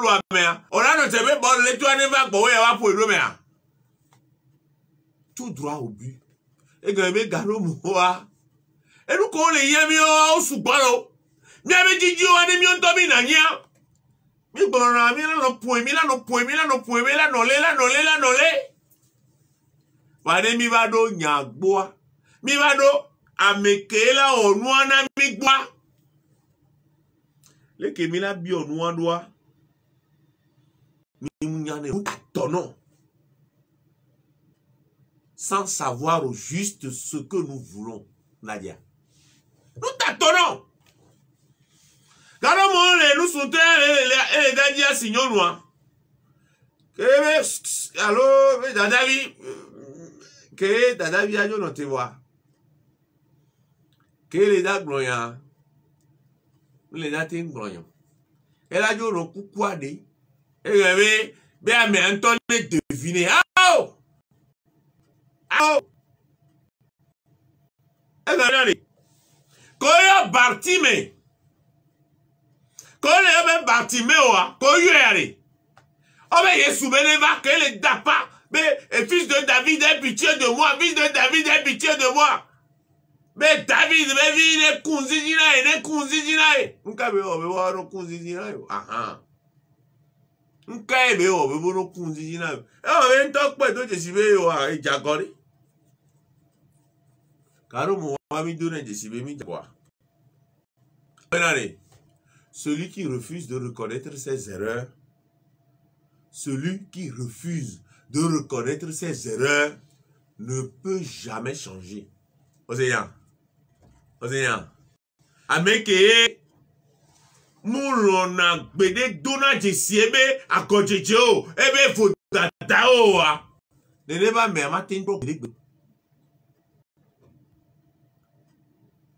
lo amea. On a notre bon les toi ne va pas ouais pour le mea. Tout droit au but. Et que me garo moa. Et nous ko le yami o subalo. Mi ame jiji o ani mi on to mi na nya. Mi gbona mi la no point mi la no point mi la no point mi la no le. Wade mi va do nyagboa. Mi va do amekela onuana mi gboa. Le ke mi la bi onua doa. Mi munyane tonon. Sans savoir au juste ce que nous voulons, Nadia. Nous tâtonnons. Quand nous sommes les gars disent signons nous. Allô, Dadavi. Que Dadavi a non te voir. Que les dagues gloyants. Les dagues gloyants. Elle a dit au coucou à des. Et avait bien mais Antoine deviner. Oh! Oh! Et regardez. Koyo Bartime. Koyo même Bartime oa. Koyo yare. Oh mais Yesu beneva que les dapa. Mais fils de David, aie pitié de moi. Fils de David, aie pitié de moi. Mais David, mais vie ne kunzijina ne kunzijina. Nka be o be wa no kunzijina. Aha. Nka be o be no kunzijina. E o be ntok pe to jesibe yo a ijagori. Karo mo wa mi do na jesibe mi jagwa. Celui qui refuse de reconnaître ses erreurs, celui qui refuse de reconnaître ses erreurs ne peut jamais changer. Oseyan. Ameke moulona gbede dona jesiebe akojejo ebe fo datao wa. Ne ba me amatin pro gbede.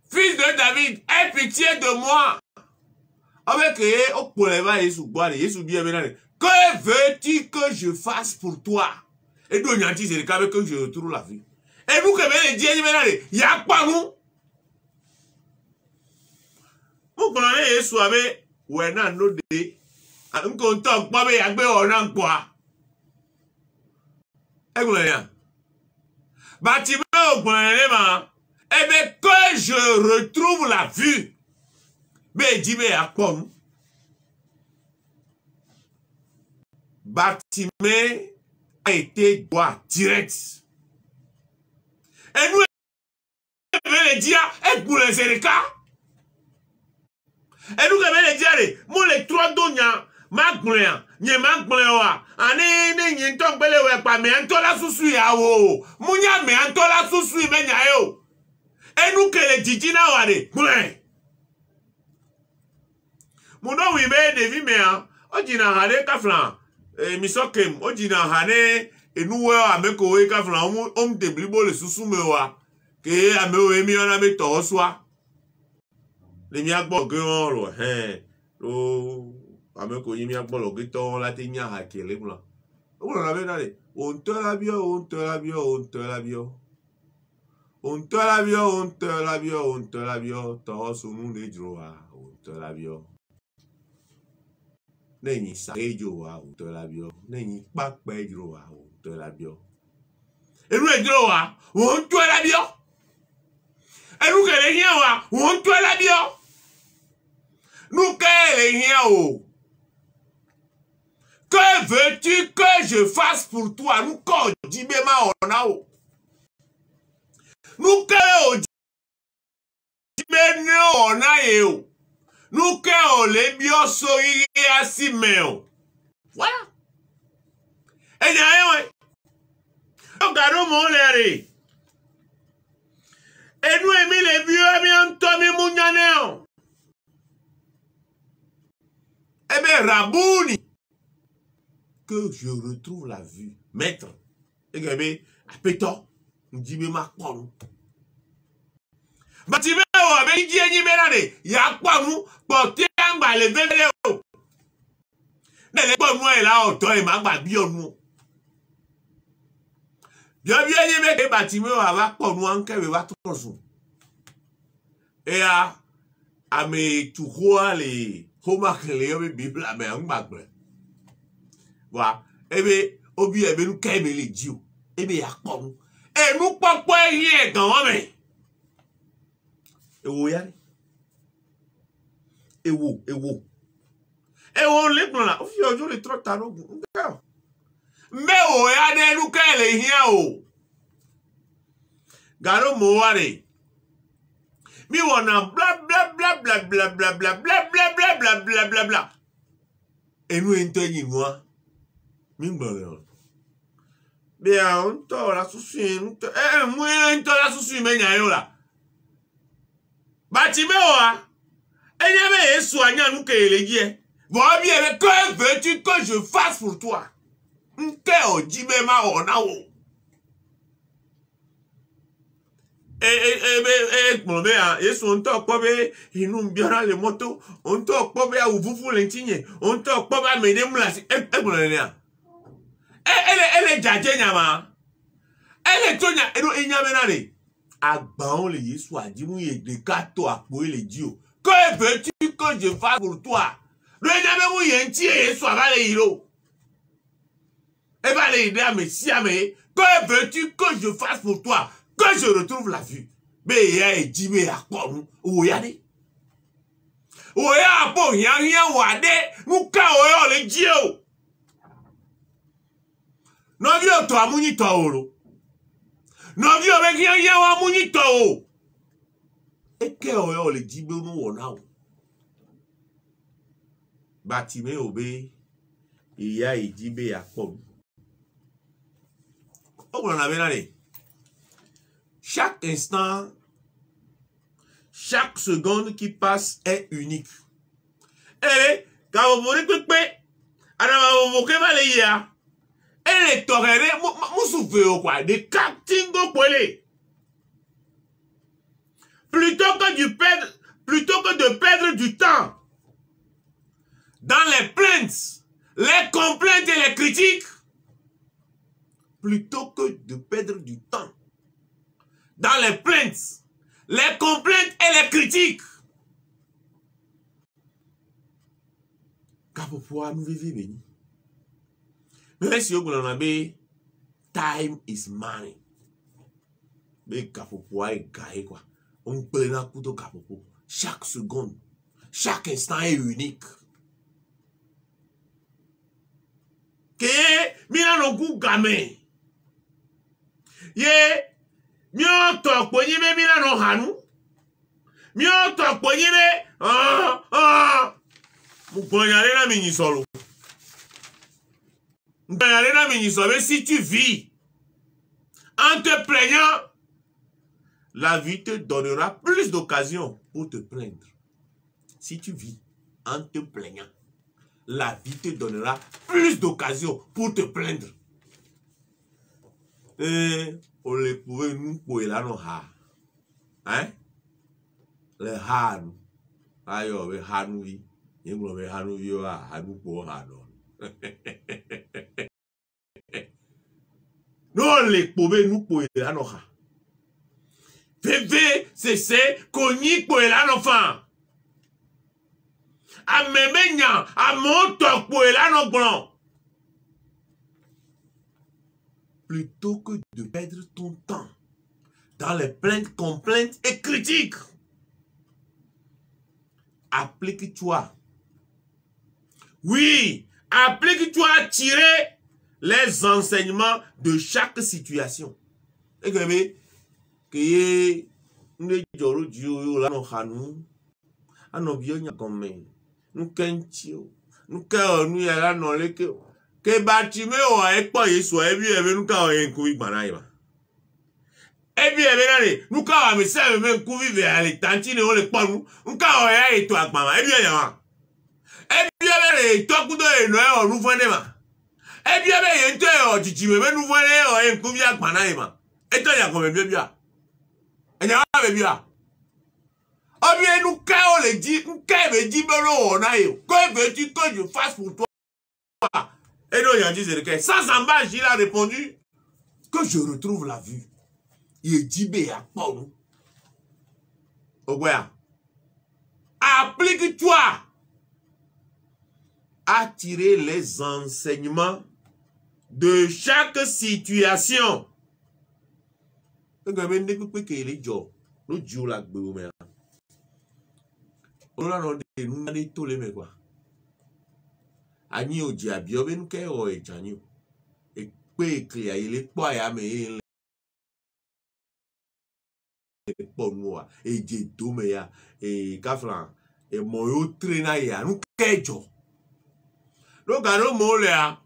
Fils de David, aie pitié de moi. Avec au problème Jésus boire Jésus bien benane. Que veux-tu que je fasse pour toi? Et donc yanti c'est le cas que je retrouve la vie. Et vous que ben Dieu benane, ya pas nous. Vous prenez Jésus avec wena no de. Un contact pas be agbe ona quoi. Et vous là. Bâtiment au prenez ma. Eh bien, que je retrouve la vue. Mais dis mais à quoi nous? Bartimée a été droit direct. Et nous, les dire, et pour les éricats. Et nous, les dire, moi, les trois donia, ma gouléa, n'y ma gouléa, ane, n'y tombe le pas, mais en tola sous ya wo. Mounia, mais en tola sous mais yo. Et nous que les djidjina wade, ouais. Mouno wibe devi mea, ojina hane kaflan, misokem, ojina hane, et nous ameko we kaflan, te blibo le susu mewa, ke ameo emi on ame to oswa. Le miakbo geon lo, lo, ameko yi miakbo lo geton la te nya hakele mula. On l'avait d'aller, on te la bio, on te la bio, on te la bio. On te la bio, t'as son nom de droit, on te la bio. N'est-ce sa joa, on te la bio. N'est-ce pas pe droit, on te la bio. Et nous, droit, on te la bio. Et nous, que les gens, on te la bio. Nous, que les gens, que veux-tu que je fasse pour toi? Nous, quand on dit, mais on a. Nous que on a eu. Nous que on les bioso à si meo. Voilà. Et d'ailleurs, regardons mon l'air. Et nous aimons les bios bien Tommy Mounianeo. Eh bien, Rabouni. Que je retrouve la vue. Maître. Et bien, à pétant. On dit, mais ma quoi, nous? Bâtiment, avec Dieu, il y a quoi, nous? Porter un bal, les vélos. Les bonnes mois, là, on doit, ma bien, nous. Bien, il y a des bâtiments, avec quoi, nous, en cas, il va tout jour. Et à mes tout les homards, les Bible, mais un bac. Voilà. Ebe obi ebe nous keme le dio. Ebe ya kon. Et nous pas rien quand même. Et wo ya. Et wo. Et wo le plan là. Ofi ojo le trop tard. Mais o ya de nous kele hia o. Garo mo ware. Mi wana bla bla bla bla bla bla bla bla bla bla bla bla bla bla. Et nous entendu moi. Mi ngolo. Bien, on to la susu, moi on to la susu me nya yo la. Bati me o. Enya me Yesu anya nu ke elegie. Bon bien, que veux-tu que je fasse pour toi? Nte o jibe ma ona o. Bon bien, Yesu on to ko be inu mbiara le moto, on to ko be awufufu le ntinye, on to ko ba me dem la si elle est jaje nyama. Elle est tonya eno enyame na le. Agbaon le Yesu adimu ye de kato apo le dio. Que veux-tu que je fasse pour toi? Le enyame mu ye nti Yesu aba le hiro. E ba le ide Messia me. Que veux-tu que je fasse pour toi? Que je retrouve la vue. Mais ya e jibe akonu. O ya de. O ya apo yan wade. Mu ka o yo le dio. Non vio to amuni to oro. Non vio be ki yan wa amuni to o. E ke o yo le jibe nu wona o. Batime obe iya e jibe akon. O na be na le. Chaque instant, chaque seconde qui passe est unique. Et quand vous voulez que vous voulez ya. Et les torrents, moussouffez quoi, des captingo poilés. Plutôt que de perdre du temps dans les plaintes, les complaintes et les critiques, plutôt que de perdre du temps dans les plaintes, les complaintes et les critiques, car pour pouvoir nous vivre béni. Mais si on a time is money. Mais car pour pouvoir gagner quoi, on peut la couteau capopo. Chaque seconde, chaque instant est unique. Que mina no ku game. Ye mi o to ponyi me mina no hanu. Mi o to ponyi me mu ponyale na mi solo. Si tu vis en te plaignant, la vie te donnera plus d'occasions pour te plaindre. Si tu vis en te plaignant, la vie te donnera plus d'occasions pour te plaindre. Et on les pouvait nous pour là non ha. Hein? Le ha nous. Ayo we ha nous vi. Yenglo we ha nous vi wa ha nous pour ha non. Non les pouvait nous pour là non ha. Bébé, c'est cogni pour là non fa. A memenya, a monto pour là non blanc. Plutôt que de perdre ton temps dans les plaintes, complaintes et critiques, applique-toi. Oui, applique-toi à tirer les enseignements de chaque situation. Et que nous joro dio la no hanu anobio nya comme nous kentio nous ka nous ya la no le que batime o e po Yesu e bi e nous ka o en ku igbana iba e bi e na le nous ka wa me se me ku vive ale tantine o le po nous ka o ya e to agbama e bi e ya wa e bi e le to ku do e no e o nu fun de ma e bi e ye nto e o jiji me nu fun e o en ku bi agbana iba e to ya ko me bi a et nous le dit, que veux-tu que je fasse pour toi? Et nous, il a dit, sans embâche, il a répondu que je retrouve la vue. Il dit, applique-toi à tirer les enseignements de chaque situation. Ani oji abio benu ke o ejani e pe clear ile po aya me ile po nuwa eje do me ya e kaflan e mo yo trainer ya nu kejo lo garo mo le a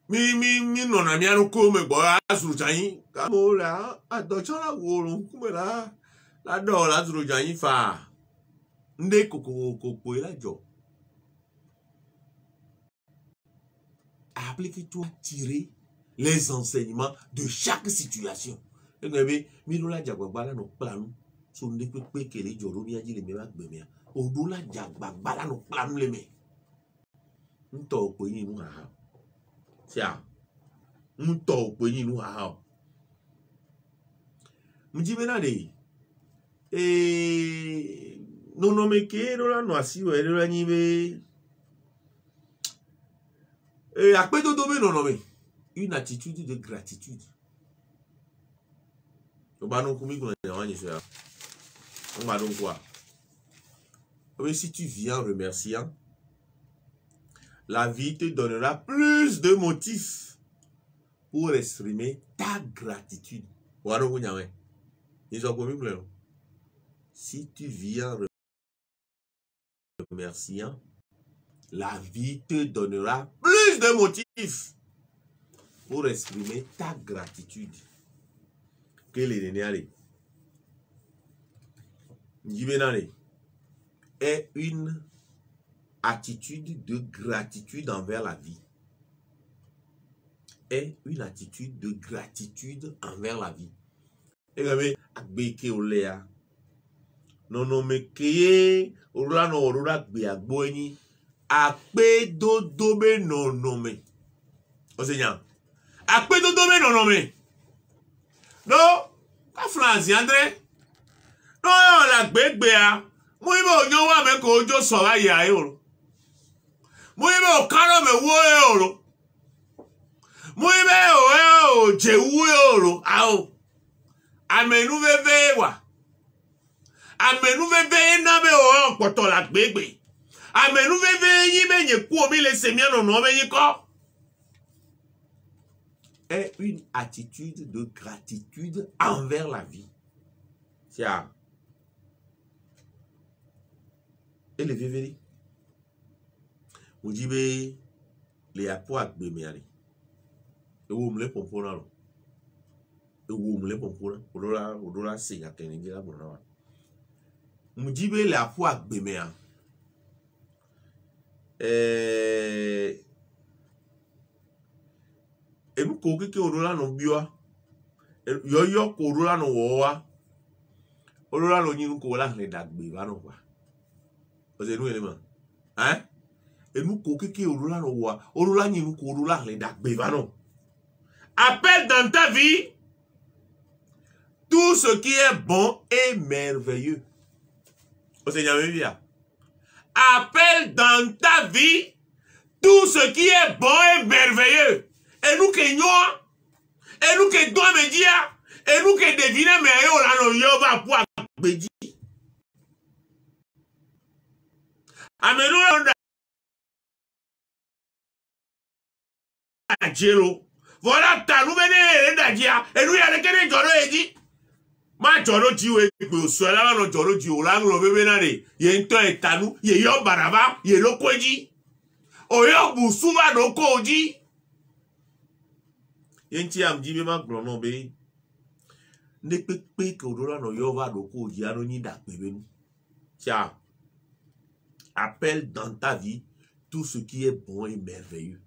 mi no na mi anu ko me gbo asuru jayin ka mo le a do chora wo run ku me la do la asuru jayin fa nde kokoko ila jo. Applique-toi à tirer les enseignements de chaque situation. Et vous avez mis la diagbala no plan. Son de peu que les jorobi a dit les mecs bemia. Au bout la diagbala no plan les mecs. Nous t'en payons nous à. Tiens. Nous t'en payons nous à. Nous disons maintenant non non mais que nous la noisi ou elle la nive. Et après tout domaine, non, mais une attitude de gratitude. On va donc quoi? Oui, si tu viens en remerciant, la vie te donnera plus de motifs pour exprimer ta gratitude. Si tu viens en remerciant, la vie te donnera plus de motifs pour exprimer ta gratitude. Quel est est une attitude de gratitude envers la vie. Est une attitude de gratitude envers la vie. Et non non mais que ola no orura gbe agbo yin ape dodo me no no me o se yan ape dodo me no no me no ka France André no la gbegbe a mu ibe oyan wa me ko ojo so ra ya e oro mu ibe o karo me wo e oro mu ibe o je wu e oro a o amenu veve wa amenu veve na be o poto la gbegbe amenu veve yin be ye ku omi le se mi no no be yin ko. Est une attitude de gratitude envers la vie. Tiens. Et le viveri. Vous dites, les apôts à Béméari. Et vous me les pompons là. Et vous me les pompons là. Vous là, c'est à Kennedy là. Vous dites, les apôts à Béméari. Et nous coquons qui auront no bioa. Yo corona no woa. Olola no nyinu ko la le dagbe ba no kwa. O se nu element. Hein? Et nous coquons qui auront no woa. Olola nyinu ko la le dagbe ba no. Appelle dans ta vie tout ce qui est bon et merveilleux. O se nyame bia. Appelle dans ta vie tout ce qui est bon et merveilleux. Et nous que nous, et nous que doit me dire, et nous que deviner, mais on a nos yoba pour me dire. Amène-nous dans voilà, ta nouvelle d'adia, et nous y a des gens qui dit. Ma joro jiwe pe sola la no joro ji o la nglo bebe na re ye nto etanu ye yo baraba ye lokweji o yo busuba no koji ye nti am jibe ma glo no be ne pepe ke o la no yo va do koji aro ni da pe benu tia appelle dans ta vie tout ce qui est bon et merveilleux,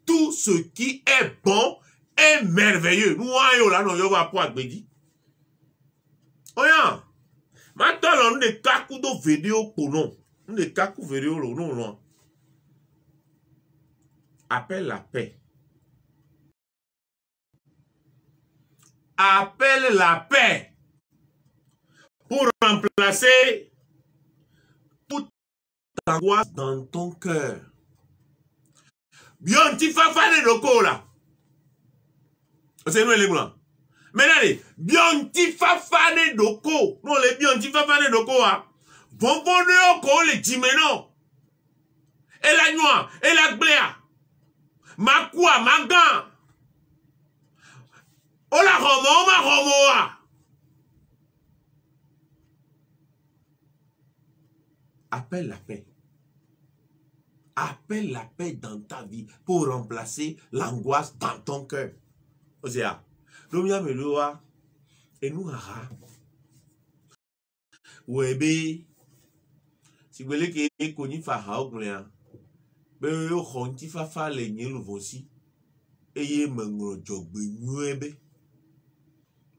tout ce qui est bon et merveilleux. Nous ayo la no yo va po agbedi. Oya, maintenant on est kaku do vidéo pour non. On est kaku vidéo non non. Appelle la paix. Appelle la paix pour remplacer toute l'angoisse dans ton cœur. Bien, tu fais faire des locaux là. C'est nous les blancs. Maintenant, bien, tu fais faire des locaux. Non, les bien, tu fais faire des locaux. Bon, les timeno. Et la noix, et la bléa. Ma quoi, ma gant. Oh la romo, ma romoa. Appelle la paix. Appelle la paix dans ta vie pour remplacer l'angoisse dans ton cœur. Osea, l'omia meloa, et nous ara. Webe, si vous voulez que vous connaissez Fahaoglea, ben vous connaissez Fafa les niels voici, et vous m'en jogbe nuebe.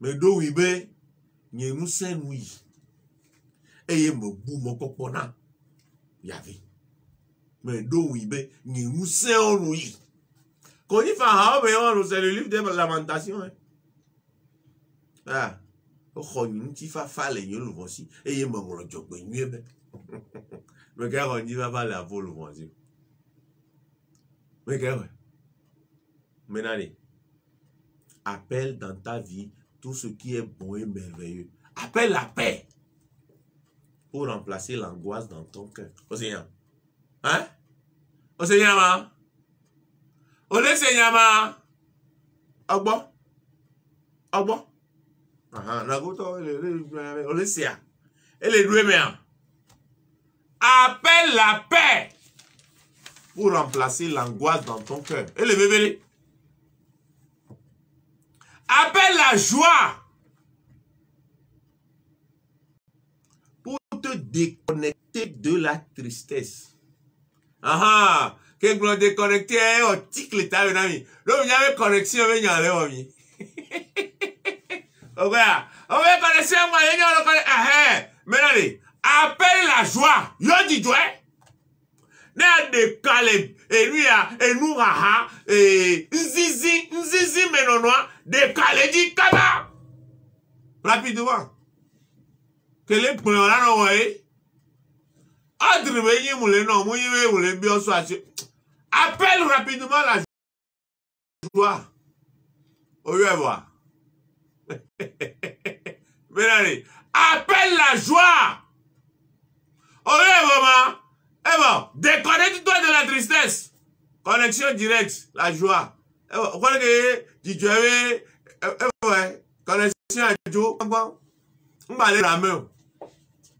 Mais do wibe, n'y nous sen oui, et vous me boum mon copona, yavi. Mais do wibe, n'y nous sen oui. Quand il fait c'est le livre des lamentations. Ah, on dit fa les nions voici et il m'a mon job nuebe. Mais quand on dit va la vol voici. Mais quand maintenant, appelle dans ta vie tout ce qui est bon et merveilleux. Appelle la paix pour remplacer l'angoisse dans ton cœur. Océan. Hein? Océan, ma? Ole Senyama. Agbo. Agbo. Aha, nagoto ole Sia. Et les deux mères. Appelle la paix pour remplacer l'angoisse dans ton cœur. Et les bébés. Appelle la joie pour te déconnecter de la tristesse. Aha. Quand vous déconnectez, on tique l'état de l'ami. Là, vous avez connexion avec l'ami. On va connexion avec l'ami. Maintenant, appelle la joie. Yo dit joie. N'a décalé. Et lui, et nous, et nzizi, menonois, décalé dit kaba. Rapidement. Que les points là, non, ouais. Appelle rapidement la joie. Au lieu de voir. Appelle la joie. Au lieu de voir. Eh bon, déconnecte-toi de la tristesse. Connexion directe, la joie. Vous voyez que tu as connexion à Dieu. On va aller la main.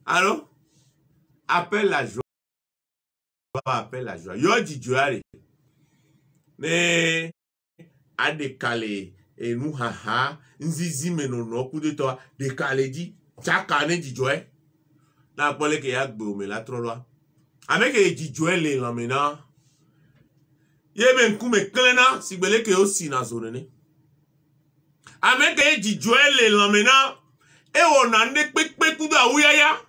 Allô? Appelle la joie. Appelle la joie. Yo dit Dieu. Mais a décalé. Et nous, haha. Nzizi menono. Coup de toi. Décalé dit. Tchakane dit Dieu. La pole que yak me la trop loin. Avec les dit Dieu les lamena. Yé coup me klena. Si bele que aussi na zone. Avec les dit Dieu les lamena. Et on a ne pek coup de ouyaya.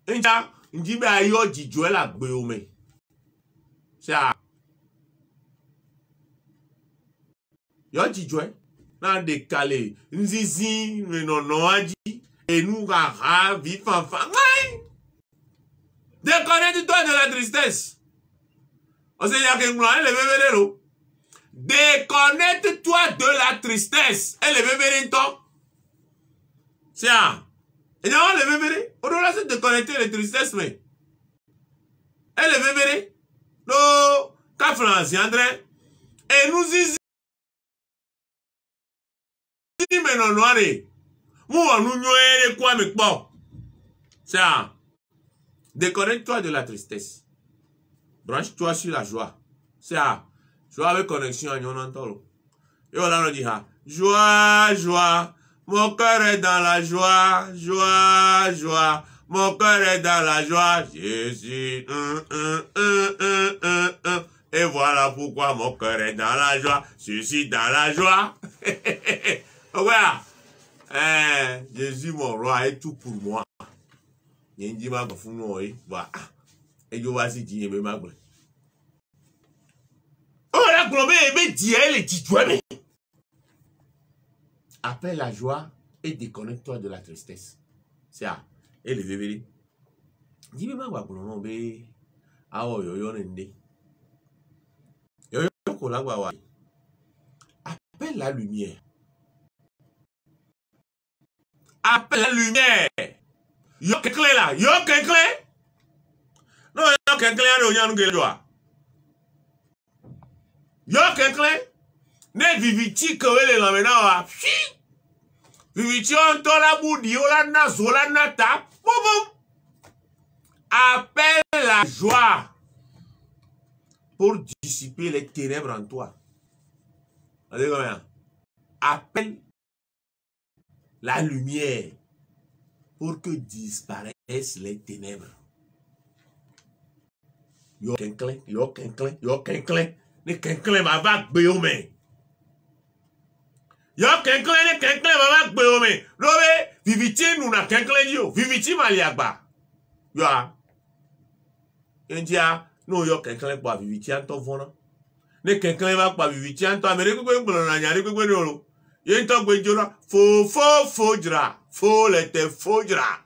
Inja. Ndi be ayo jijwe la gbe ome. Sa. Yo jijwe. Na décalé. Nzizi, menono aji. Et nous rara, vifanfa. Déconnecte-toi de la tristesse. On sait y'a qu'un blanc, elle est bébé. Déconnecte-toi de la tristesse. Elle est bébé. Ça. Et non, les bébés, on doit se déconnecter les tristesses, mais. Et les bébés, non, qu'à France, André, et nous ici, mais non, noir, moi, nous nous quoi, mais bon. Ça, déconnecte-toi de la tristesse. Branche-toi sur la joie. Ça, joie avec connexion à Nyon Antolo. Et on a dit, joie, joie. Mon cœur est dans la joie, joie, joie. Mon cœur est dans la joie. Je suis Et voilà pourquoi mon cœur est dans la joie. Je suis dans la joie. Voilà. Jésus mon roi est tout pour moi. Il y a une dimanche pour nous. Voilà. Et je vois si tu es ma gueule. Oh la globée, mais dis elle et dis-toi. Appelle la joie et déconnecte-toi de la tristesse. C'est ça. Et les bébés. Jibe ma gba kuno be awo yoyo nende. Yoyo ko la gba wa. Appelle la lumière. Appelle la lumière. Yo kenkle là, yo kenkle. Non, yo kenkle ya no nyanu gelwa. Yo kenkle. Ne viviti ko wele la mena wa. Viviti on to la boudi, o la na zo la na ta. Boum. Appelle la joie pour dissiper les ténèbres en toi. Allez, combien? Appelle la lumière pour que disparaissent les ténèbres. Yo kenkle, yo kenkle, yo kenkle. Ne kenkle ma va gbeome. Yo kenkle ne kenkle ma va gbeome. Robe viviti nous na kenkle yo. Viviti maliagba. Yo a. India no yo kenkle kwa viviti anto vona. Ne kenkle va kwa viviti anto Amerique ko ngolo na nyari ko no. Yento gbejola fo jra. Fo lete fo jra.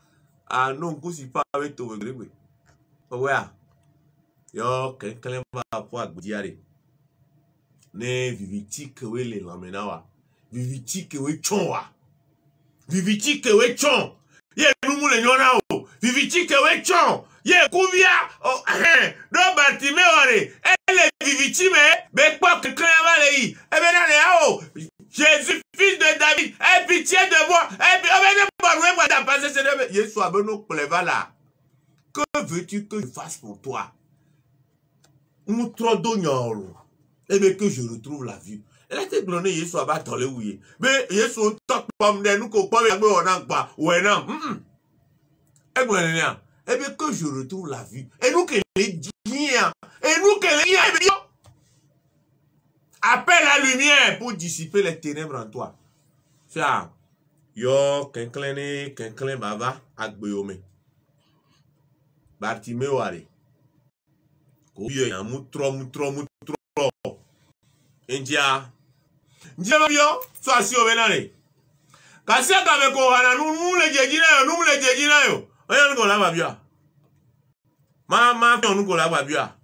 Ah non kusi pa avec to gregwe. Owa. Yo kenkle va kwa gdiare. Ne viviti ke we le lamena wa. Viviti ke we chon wa. Viviti ke we chon. Ye numu le nyona o. Viviti ke we chon. Ye koubia oh do batime ore ele viviti me be kwa kekran va le yi e be na le o Jésus fils de David aie pitié de moi et puis on va pas da passer ce Jésus a beno pleva là. Que veux-tu que je fasse pour toi? Nous trop d'ognoro et bien que je retrouve la vie. Elle a été glonée Jésus a battu le oui mais Jésus top pomme de nous ko pomme agbe on pa ouais non et bon et bien que je retrouve la vie. Et nous que les diens. Et nous que les diens. Appelle la lumière pour dissiper les ténèbres en toi. Ça. Yo, kenklen baba, agbeome. Bartimeo are. Kobiyo ya mutro. India. Ndia mabio, so asi obenane. Kasi akame ko hana nous le jejina yo. Oya ngo la babia. Ma fi onu ko la babia.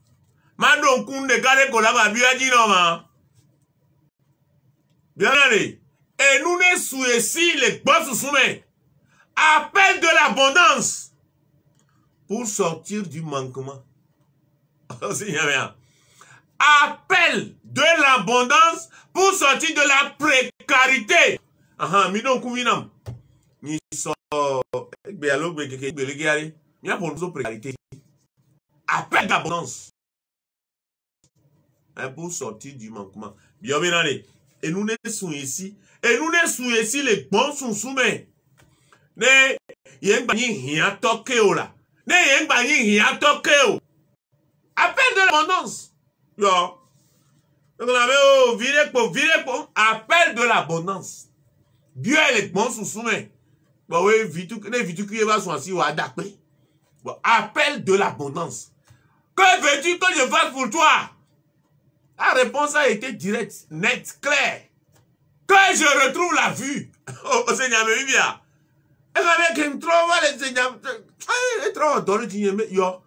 Ma don kun de kare ko la babia jino ma. Bien allé. Et nous ne souci les boss soumet. Appel de l'abondance pour sortir du manquement. Appel de l'abondance pour sortir de la précarité. Aha, mi don kuvinam. Ni so précarité. Appel d'abondance. Pour sortir du manquement. Bien, et nous ne sommes ici. Et nous ne sommes ici les bons sont soumis. Ne yen bani hia tokeo la. Ne yen bani hia tokeo. Appel de l'abondance. Yo. Donc on avait viré pour appel de l'abondance. Dieu est les bons sont soumis. Bon oui, vitu qui va soit si ou adapté. Bon, appel de l'abondance. Que veux-tu que je fasse pour toi? La réponse a été directe, nette, claire. Que je retrouve la vue. Au Seigneur, mais bien. Et avec un trop, le Seigneur. Et trop, dans le Seigneur, yo.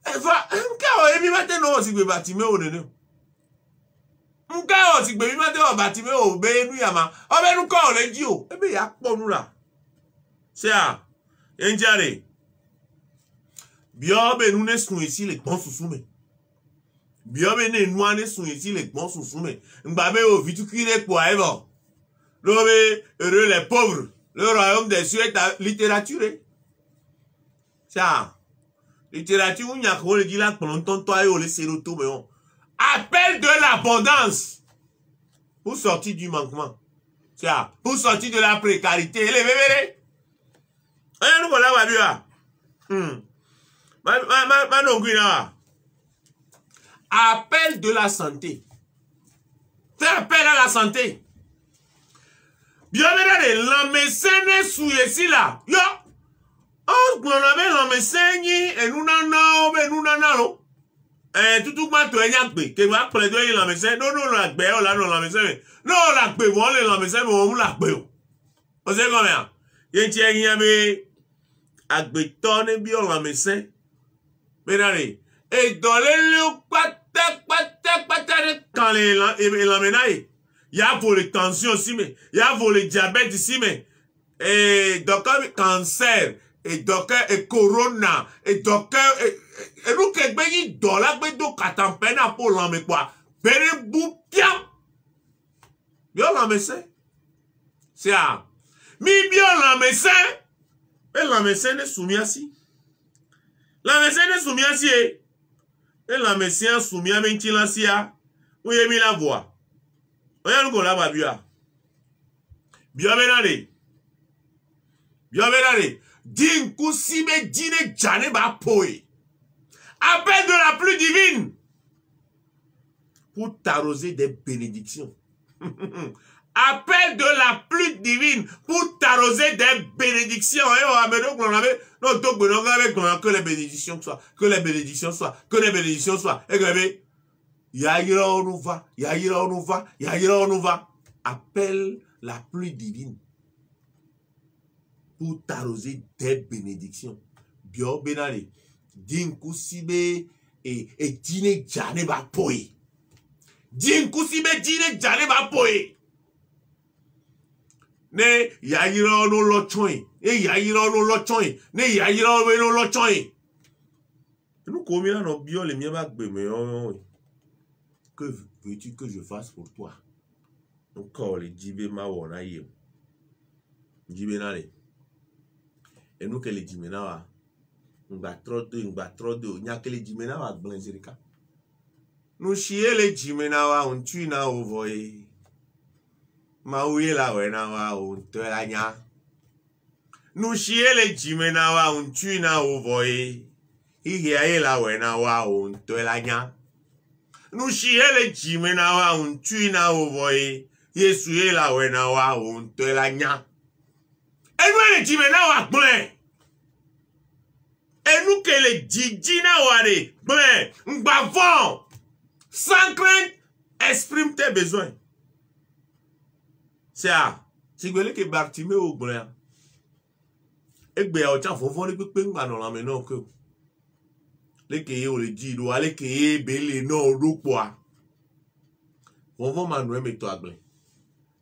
Et va, m'kao, et maintenant, on s'y peut bâtiment au nez. M'kao, s'y peut maintenant, bâtiment au bénou, yama. Oh, ben, nous, quand on est dit, oh. Eh bien, y'a pour nous là. C'est ça. Y'en bien, ben, nous ne sommes ici les bons sous-soumés. Bien, ben, nous ne sommes ici les bons sous-soumés. M'babe, au vitukire pour Eva. L'homme, heureux les pauvres. Le royaume des cieux est à littérature. Ça. Littérature, on y a qu'on le dit là, pour longtemps, toi, et on le séroto, mais on. Appel de l'abondance. Pour sortir du manquement. Ça. Pour sortir de la précarité. Les bébés. Aïe, nous, voilà, va, appel de la santé. Fais appel à la santé. Bien, mais la médecin est sous ici là. Yo. On avait la médecin et nous n'en tout ma to enya gbe ke wa pele do yin la médecin non la gbe o la non la médecin non la gbe won le la médecin mo la gbe o. O se ko me a. Yen ti yin be agbe to ne bi o la médecin Benare. Et dans les lieux, quand les ménailles, il y a pour les tensions aussi, mais il y a pour les diabètes ici, mais et donc cancer, et donc et corona, et donc et nous qui béni dans la béni do katampena pour l'homme quoi, béni boupiam, bien l'homme c'est à, mi bien l'homme c'est, et l'homme c'est ne soumis ainsi, l'homme c'est ne soumis ainsi. Et la messia soumia mentilancia, où y a mis la voix. Oya nous la babia. Bienvenue. Bienvenue. Din kusime dine jane ba poe. Appel de la pluie divine. Pour t'arroser des bénédictions. Appel de la pluie divine pour t'arroser des bénédictions. Que les bénédictions soient, que les bénédictions soient, que les bénédictions soient. Et que Yaïra on nous va, Yaïra on nous va, Yaïra on nous va. Appelle la pluie divine pour t'arroser des bénédictions. Bio benale, dinku sibe et dine jane ba poe. Dinku sibe dine jane ba poe. Ne yaïra no lochoy, ne yaïra no lochoy, ne yaïra no lochoy. Nous combien nos bio les miens bac mais que veux-tu que je fasse pour toi? Encore les djibé ma wona yem. Djibé nale. Et nous que les djibé na wa. On va trop de, nya que les djibé na wa blanzerika. Nous chier les djibé na wa on tue na ovoye. Maouye la wena wa on te la nya. Nous chier les jimena wa on tue na ovoye. Ihiaye la wena wa on te la nya. Nous chier les jimena wa on tue na ovoye. Yesuye la wena wa on te la nya. Et nous les jimena wa blen. Et nous que les djidjina wa de blen. M'bavon. Sans crainte, exprime tes besoins. C'est à, si vous voulez que Bartimée au blanc, et que vous avez fait un peu de temps, la maintenant que les qui ont le dit, les qui ont belé, non, ou quoi. Vous avez manuel méthode blanc.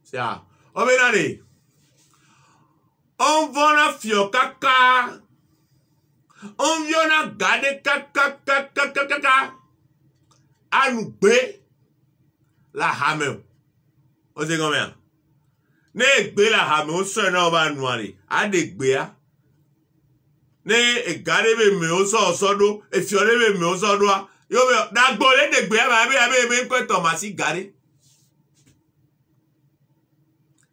C'est à, on va aller. On va la fio caca. On vient la garder caca. À nous bé la hammer. On sait combien? Ne gbe la hame o so na ba nu are a de gbe ya ne e gare be me o so do e fiore be me o so do a yo be da gbo le de gbe ya ba be ko Tomasi gare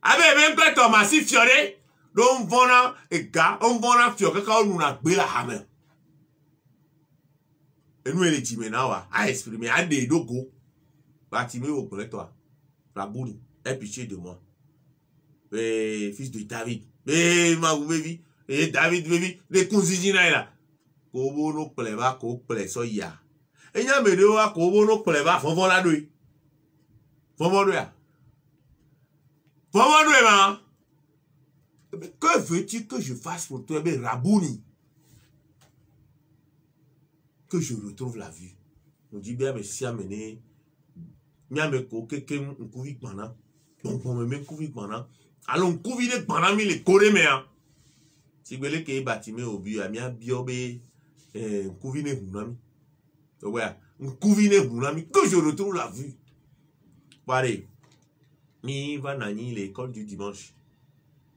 abe be ko Tomasi fiore don vona e ga on vona fio ka o nu na gbe la hame e nu ele jime na wa a exprimer a de dogo ba ti me o gbe toi la boule aie pitié de moi. Fils de David, ma baby, David baby, les cousins là. Kobo no pleba, ko pleso ya. Et y'a me dewa kobo no pleba, fon la douille. Fon ya. Fon ma. Que veux-tu que je fasse pour toi, Rabouni? Que je retrouve la vue. On dit bien, mais si amené, mia me ko keke m'kouvi bana. Bon, me m'kouvi bana. Alors, couvi de banami les coréméens. Si vous voulez que vous bâtimez au but, il y a biobe, couvi de hunami. Ouais, couvi de hunami, que je retrouve la vue. Pareil, mi va nani l'école du dimanche.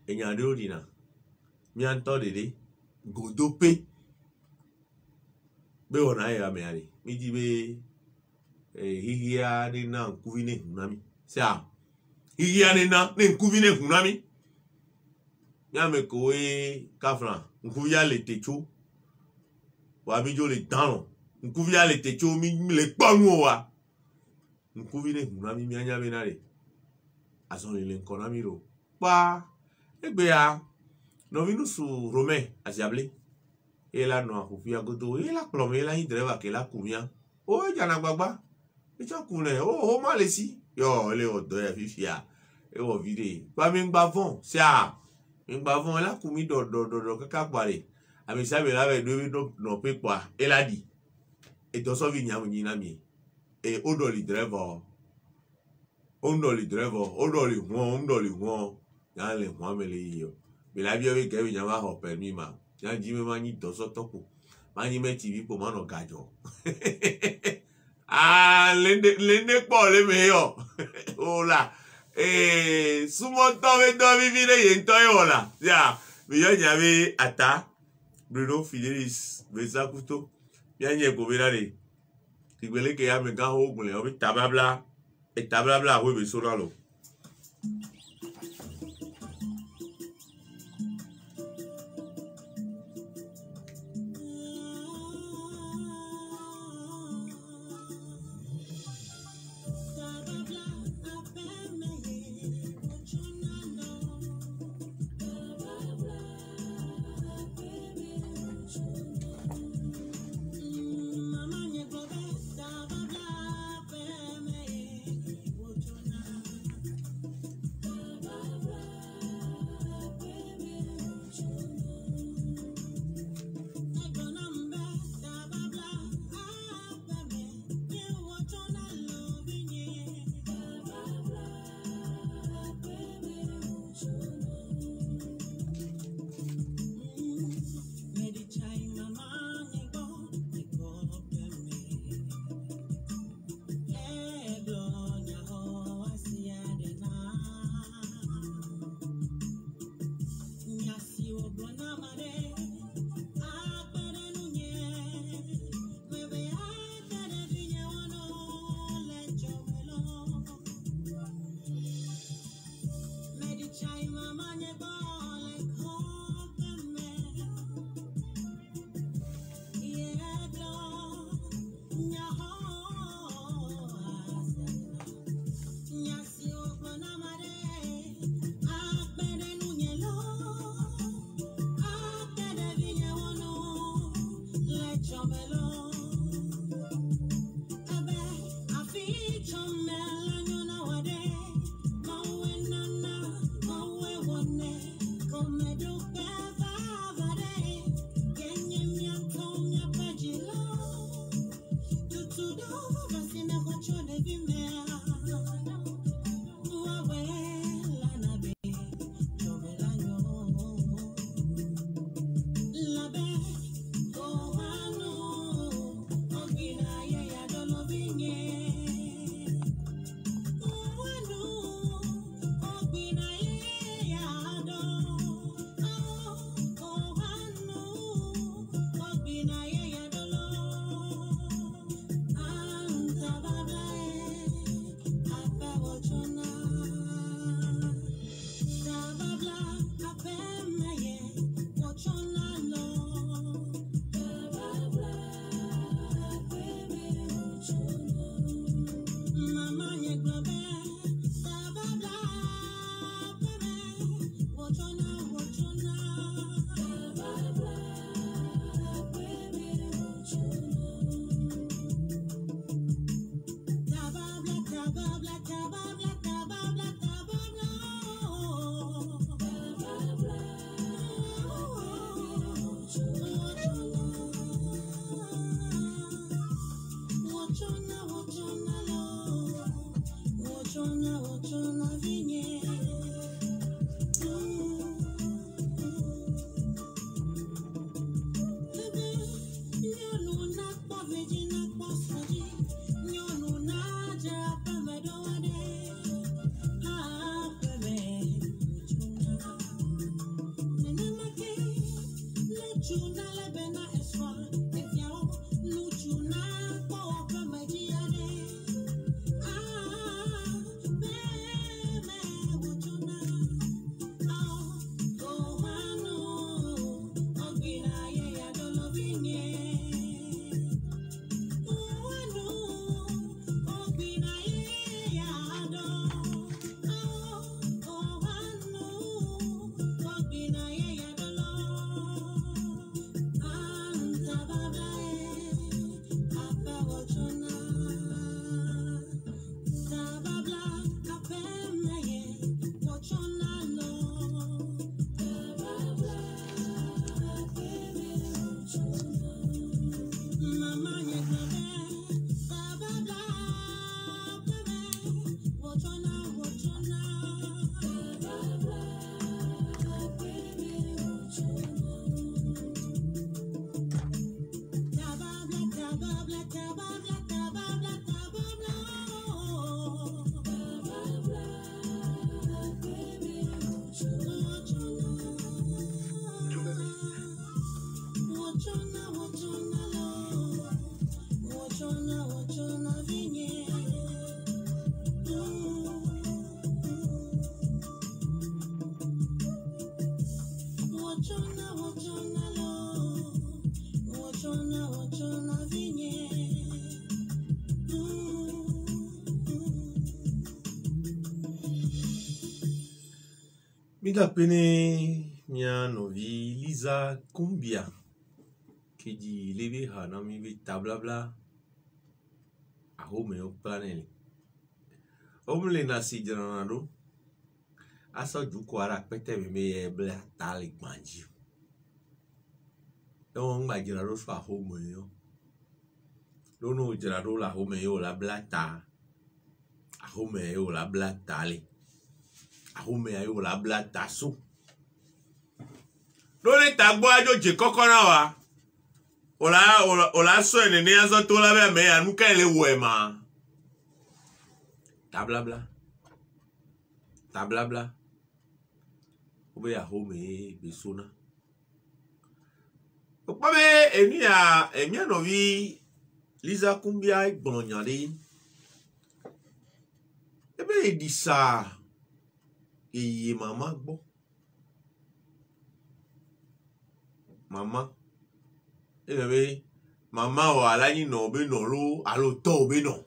Et il y a deux ordinateurs. Mi entend de godopé. Mais on a eu à me aller. Mi dit, il y a des noms couvi de hunami. C'est ça. Il y a des gens qui ont été hunami. Il y a des gens qui ont été techo. Wabijo le dano. Nkuvia le techo mi le panu wa. Nkuvia le hunami mi anya benare. Ason le konami ro. Pa egbe ya. No vinu su Romain asiable. Et là no akufia goto. Et la plombe la hidreva ke la kumia. Oh jana gbagba. E cha kune. Oh malesi. Yo, les autres, fifia. Et on vide. Pas même bavon. C'est à. Même bavon, là, commis do, caca, boire. Ah, mais ça, mais là, avec deux, non, peut quoi. Elle a dit. et to so vi nyam nyina mi e odoli driver ondoli driver odoli huon ya le huon me le yo be la bi o ke vi nyam ho permis ma ya ji me ma ni to so toku ma ni me tv po ma no gajo ah lende po le me yo ola sumo to me do vi vi le yen to yo la ya mi yo nyame ata Bruno Fidelis Besa Kuto bien y gobernare qui voulait que ya me ga ho gun le obi tababla e tababla ho be so lo Miga pene mia novi Lisa Kumbia qui dit lebe hana mi be tablabla a home o planeli. Omle na si janado asa juko ara pete me bla tali manji. Don ma janado so a home yo. Lono janado la home yo la bla ta. A home yo la bla tali. A home yo la bla taso. Lórí tagbo ajo je kokona wa. Ola so enene azo to la be me anu ka ile wo e ma. Tablabla. Tablabla. Obe ya home be sona. Okpa be emi a novi Lisa Kumbia igbononyade. Ebe di sa eye mama gbo. Mama, mama o alani no be no lo alo to be no.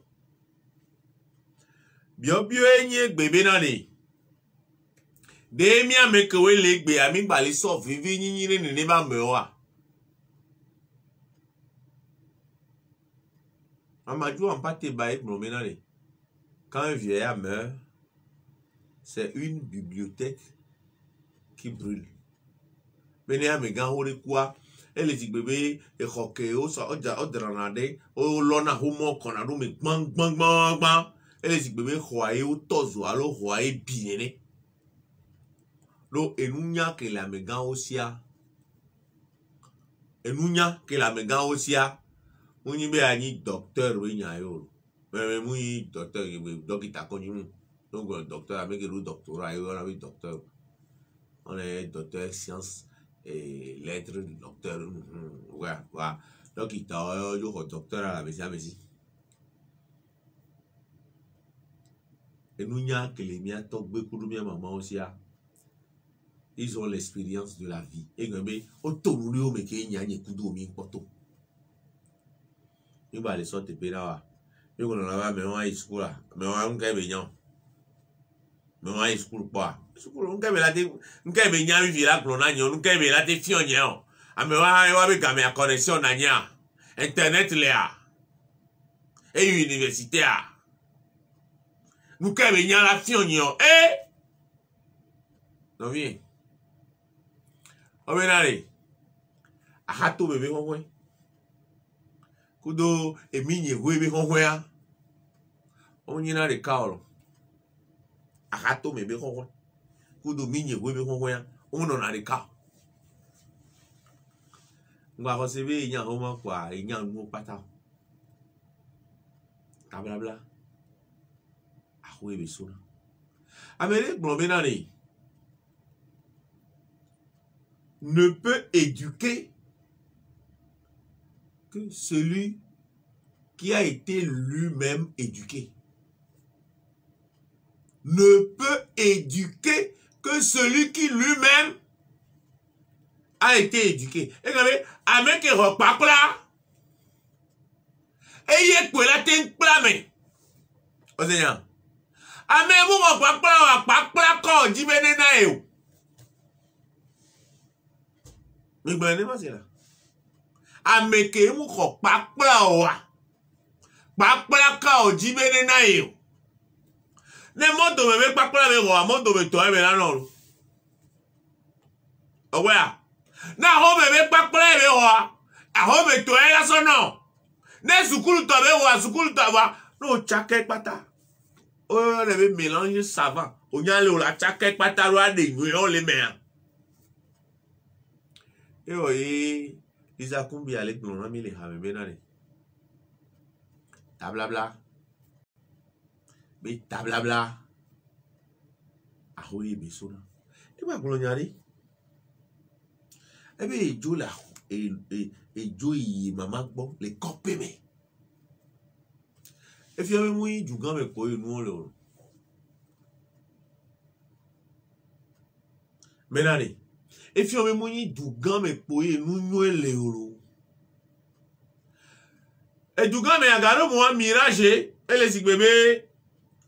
Bio enye gbebe na ni. De mi ameke we le gbe ami gbali so vivi yinyin ni ba me wa. Mama ju en pâté ba ek no na ni. Quand un vieillard meurt, c'est une bibliothèque qui brûle. Benia me gan hore kwa ele ti bebe e khoke o so oja odranade o lona homo konadu me gbang ele ti bebe khoae o tozo alo khoae biene lo enunya ke la me gan osia enunya ke la me gan osia munyi be ani docteur we nya yo me munyi docteur be dokita konyu no go docteur ameke ru doctorat yo na be docteur on est docteur science et lettres du docteur. Ouais. Donc, il t'a eu le docteur à la maison. Et nous, que les miens, beaucoup de miens, maman aussi, ils ont l'expérience de la vie. Et nous, autour mais qu'il y a un coup de mi poto. Nous, les sortes de pédales. Nous, on a mais on a school là. Mais on a un gars bien. Mais on a school pas. Nunca me la te nunca me nya vi la clona nyo nunca me la te fion nyo ame wa be game a connexion na nya internet le a et université a nunca me nya la fion nyo no bien o benare a hato bebe honwe kudo eminye we be honwe a onyina de kaolo a hato me be honwe kudo minye webe hongoya uno na rika ngwa ko sebe inya homa kwa inya nu pata tablabla ahwe be sona amele globenari ne peut éduquer que celui qui a été lui-même éduqué. Ne peut éduquer que celui qui lui-même a été éduqué. Et vous savez, avec un repas là, et il y a quoi là, t'es un plat, mais. Au Seigneur. Avec un repas là, quand on dit, mais n'est-ce mais ben, n'est-ce pas là. Avec un repas là, quand on dit, mais n'est-ce ne moto me pa kula me go moto me to e me la no owe a na ho me pa kula me go a ho me to e la so no ne sukulu to me go sukulu to wa no chake pata o le be mélange savant o nya le o la chake pata ro ade nwe o le me a e o yi Lisa Kumbia le gbon mi le ha me na le tablabla be tablabla ahoye be sona e ba glonyari e be ejo la ejo yi mama gbo le kope me e fi ame mu jugan me ko inu le o menani e fi ame mu jugan me po inu nu le o e jugan me agaro mo mirage ele sigbebe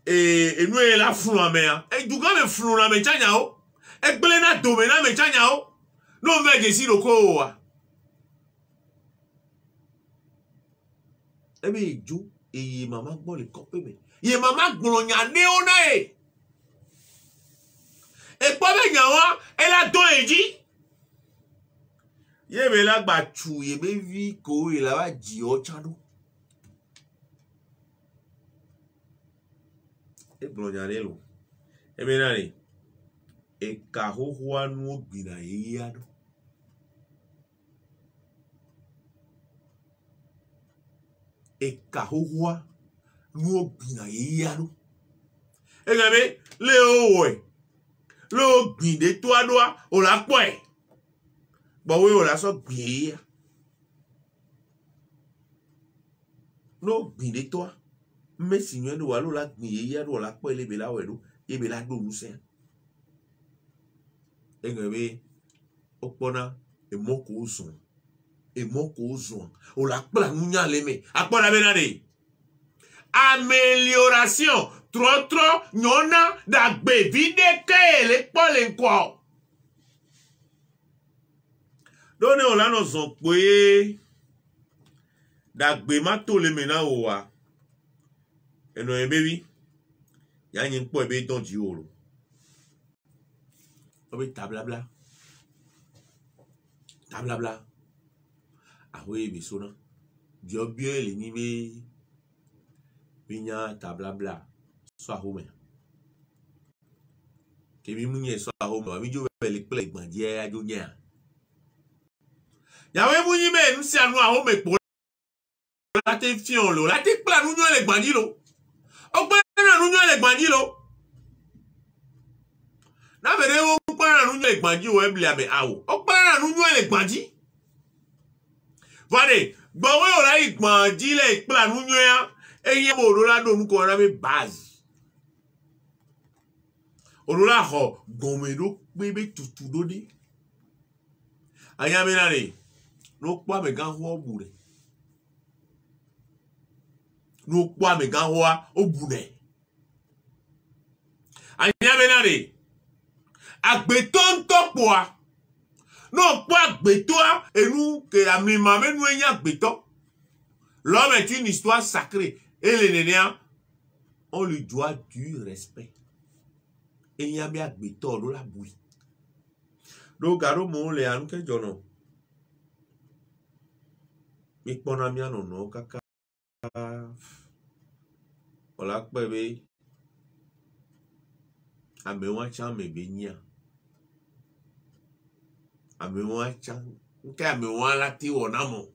et nous la flou en mer et du grand me flou na me chanya o E gbele na dome na me chanya o. No me je si loko wa. Ebe ijo eye mama gbo le kope me. Ye mama gboro nya ne ona e. E po be nya wa e la don eji. Ye be la gba chu ye be vi ko e la wa ji o chado. E gboro nya le lo. E be na ni e ka ho ho anu ogbina ye ya do. E ka ho ho nu ogbina ye ya do. E ga be le o we. Lo gbin de to adoa o la po e. Bo we o la so gbin ya. Lo gbin de to. Me sinyo do wa lo la gbin ye ya do la po ele be la we do. E be la do nu se. E ga be opona e moko uzun. E moko uzun. O la pla nu nya le me. Apona be na de. Amélioration trop nyona dagbe vide ke le pole nko. Done o la no zon pe dagbe ma to le mena o wa. Eno e baby. Ya yin po e be don ji oro. O be tablabla. Tablabla. Awe be sona. Dio bien le ni be Vinya tablabla so ahome ke bi munye so ahome mi jo be le ple gbanje ajo nya yawe munyi me nsi anu ahome po la te fion lo la te pla nu nyo le gbanji lo o gbe na nu nyo le gbanji lo na bere wo gbe na nu nyo le gbanji o e bli abe awo o gbe na nu nyo le gbanji vale gbowe o la igbanji le pla nu nyo ya eye mo orola do nko ra be base orola ho gomero pe be tutu dode aya mi na re no po me gan ho obu re no po me gan ho obu ne aya mi na re agbeto ntopo a no po agbeto a enu ke ami ma menu enya agbeto l'homme est une histoire sacrée. Et les nénéas, on lui doit du respect. Et il y a bien béton dans la bouille. Donc, garo mon le anu ke jono. Mi pona mi anu no kaka. Ola kwebe. Ame wan chan me benya. Ame wan chan. Nke ame wan la ti wonamo.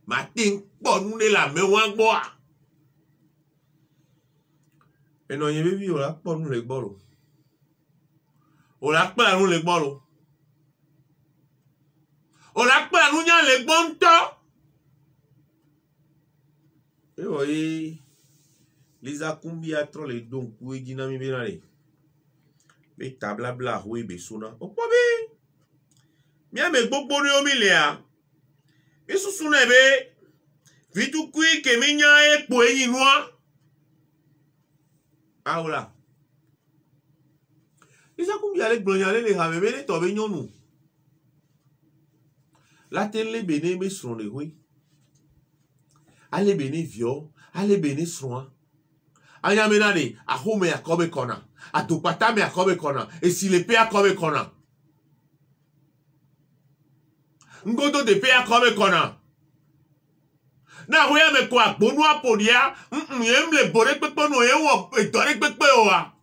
Matin ponu ne la me wan gbo a. Eno yen bebi o la ponu le gbo lo. O la pe anu le gbo lo. O la pe anu nya le gbo nto. E oyi Lisa kumbi atro le don ku ejina mi be na le. Be tablabla ho e be sona. O po be. Mi ame gbogbo ni omi le a. Isusu na be vitu kui ke minya e po eyin noa aula isa kumbi ale gbronya le ha me le to be nyonu la tele bene me sron le hui ale bene vio ale bene sron anya me na ni ahome akobe kona atupata me akobe kona esilepe akobe kona ngodo de pe akobe kona na we me ko agbonu apodia yem le bore pepe no ye wo etore pepe o wa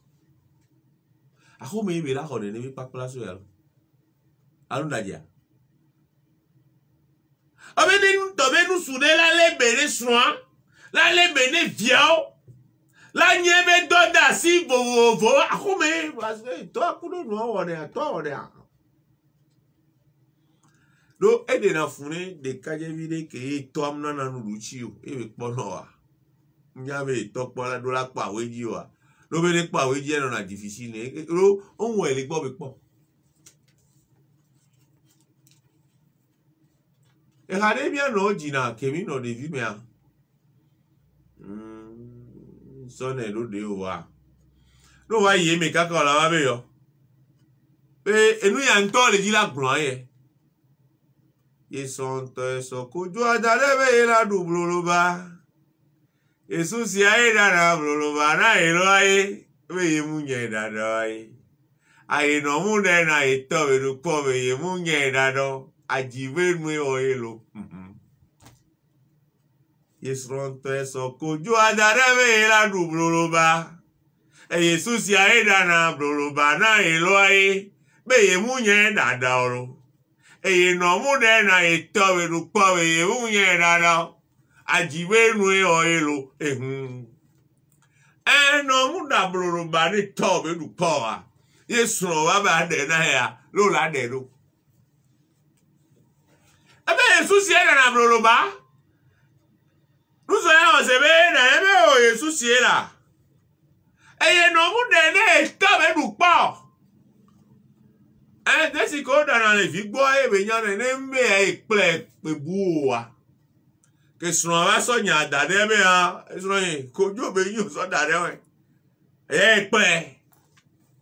ahome be la ho de ni pa place ya alu dadia abeni to be nu sude la le bere soin la le bene viao la nyebe doda si vo ahome parce que to akudo no wo de to wo de do ede na fune de kaje vide ke to amna na nuruchi o e be pono wa nya be to pola do la pa weji wa lo be de pa weji e na difficile ro ohun e le gbo be po e hare bia no jina kemi no de vi me a so na lo de o wa No wa ye me kaka la wa be yo. Enu ya nto le di la gbon ye. Ye son to so kojo adare be la dublo ba. Jesus ya e da blo ba na e lo ye. Be ye mu nye da do ye. Ai no mu de na e to be du po be ye mu nye da do. Ajive mu o ye lo. Ye son to so kojo adare be la dublo ba. E Jesus ya e da blo ba na e lo ye. Be ye mu nye da do. Eye no mu de na etowe ru pawe ye unye dada ajiwe nu e oilo ehun no mu da broro ba ni towe ru pawa yesu wa ba de na ya lo la de do ebe yesu sie na broro ba nuso ya o se be na ebe o yesu sie la eye no mu de na etowe ru pawa desi ko dana le fi gbo e be nyan ne mbe e ple pe buwa ke sro wa so nya dade be ha sro yin ko jo be yin so dade we e ple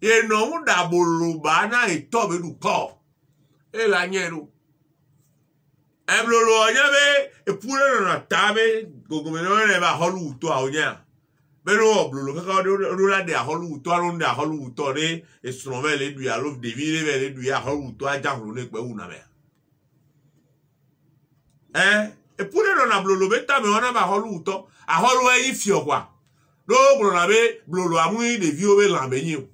e no mu da bolu ba na e to be du po e la nyeru e blolo nya be e pure na tabe gogo me no ne ba holu to a onya Pero blolo kaka do la de aholu to alon de aholu to re e sronve le du alo de vi le du ya aholu to aja holo ne pe una me e pure no na blolo beta me ona ba aholu to aholu e fi okwa do blolo na be blolo amu de vi o be lambe yin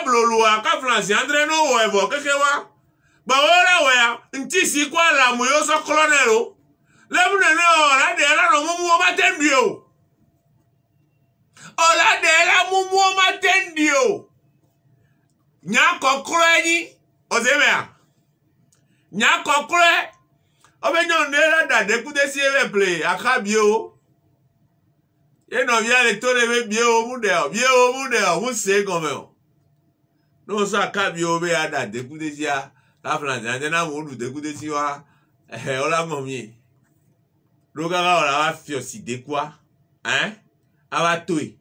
blolo aka France Andre no wo evo keke wa ba ora we ya nti si kwa la mu yo so colonel o le mu ne ora de la no mu o ma tendi o Ola de la mumu matendio. Nya kokore ni. Ozemea. Nya kokore. Obenyo nera da dekute si eve play. Akabio. Ye no via le tole be bio mude. Bio mude. Muse gome. No so akabio be ada dekute si ya. La France na mudu dekute si wa. Ola momi. Roga ola wa fio si de quoi? Ava toi.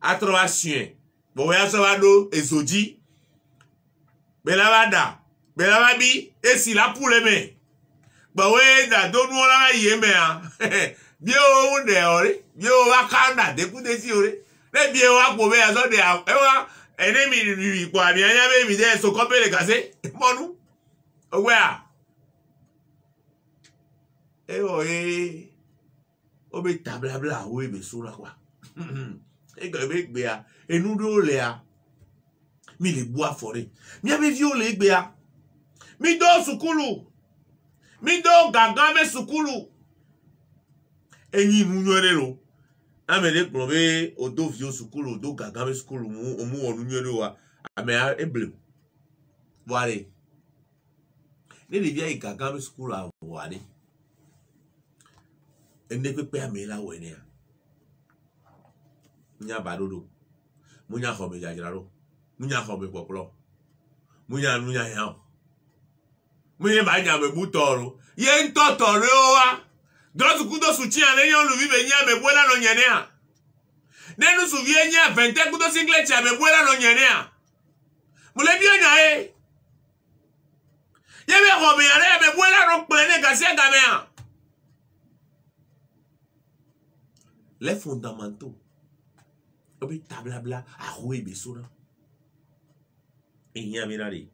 Atrovation. Bo ya so wado ezoji. Belawada. Belawabi esi la poule me. Ba we da donu la ye me a. Bio unde ore. Bio wa kanda de ku de si ore. Le bio wa po be aso de a. E wa enemi ri po abi anya be mi de so ko pele kase. Monu. Owe a. E o e. Obe tablabla we be sura kwa. E go be gbe a enu do le a mi le bu afore mi ave vi o le gbe a mi do sukulu mi do gagan me sukulu eyin mu nyore ro amele gbon be o do vi o sukulu o do gagan me sukulu mu o mu onu nyore wa ame eble wale ne le via gagan me sukulu a wale ende pepe ame la we ne Munya badodo. Munya khobe jajraro. Munya khobe poplo. Munya nunya yao. Munya banya me butoro. Ye ntotoro wa. Dosu kudo suchi ane yon lu vive nya me buela no nyanea. Nenu su vie nya 20 kudo single cha me buela no nyanea. Mule bien nya e. Ye me khobe yare me buela no plene gasia gamea. Les fondamentaux. Obi tablabla ahwe besona enya mirari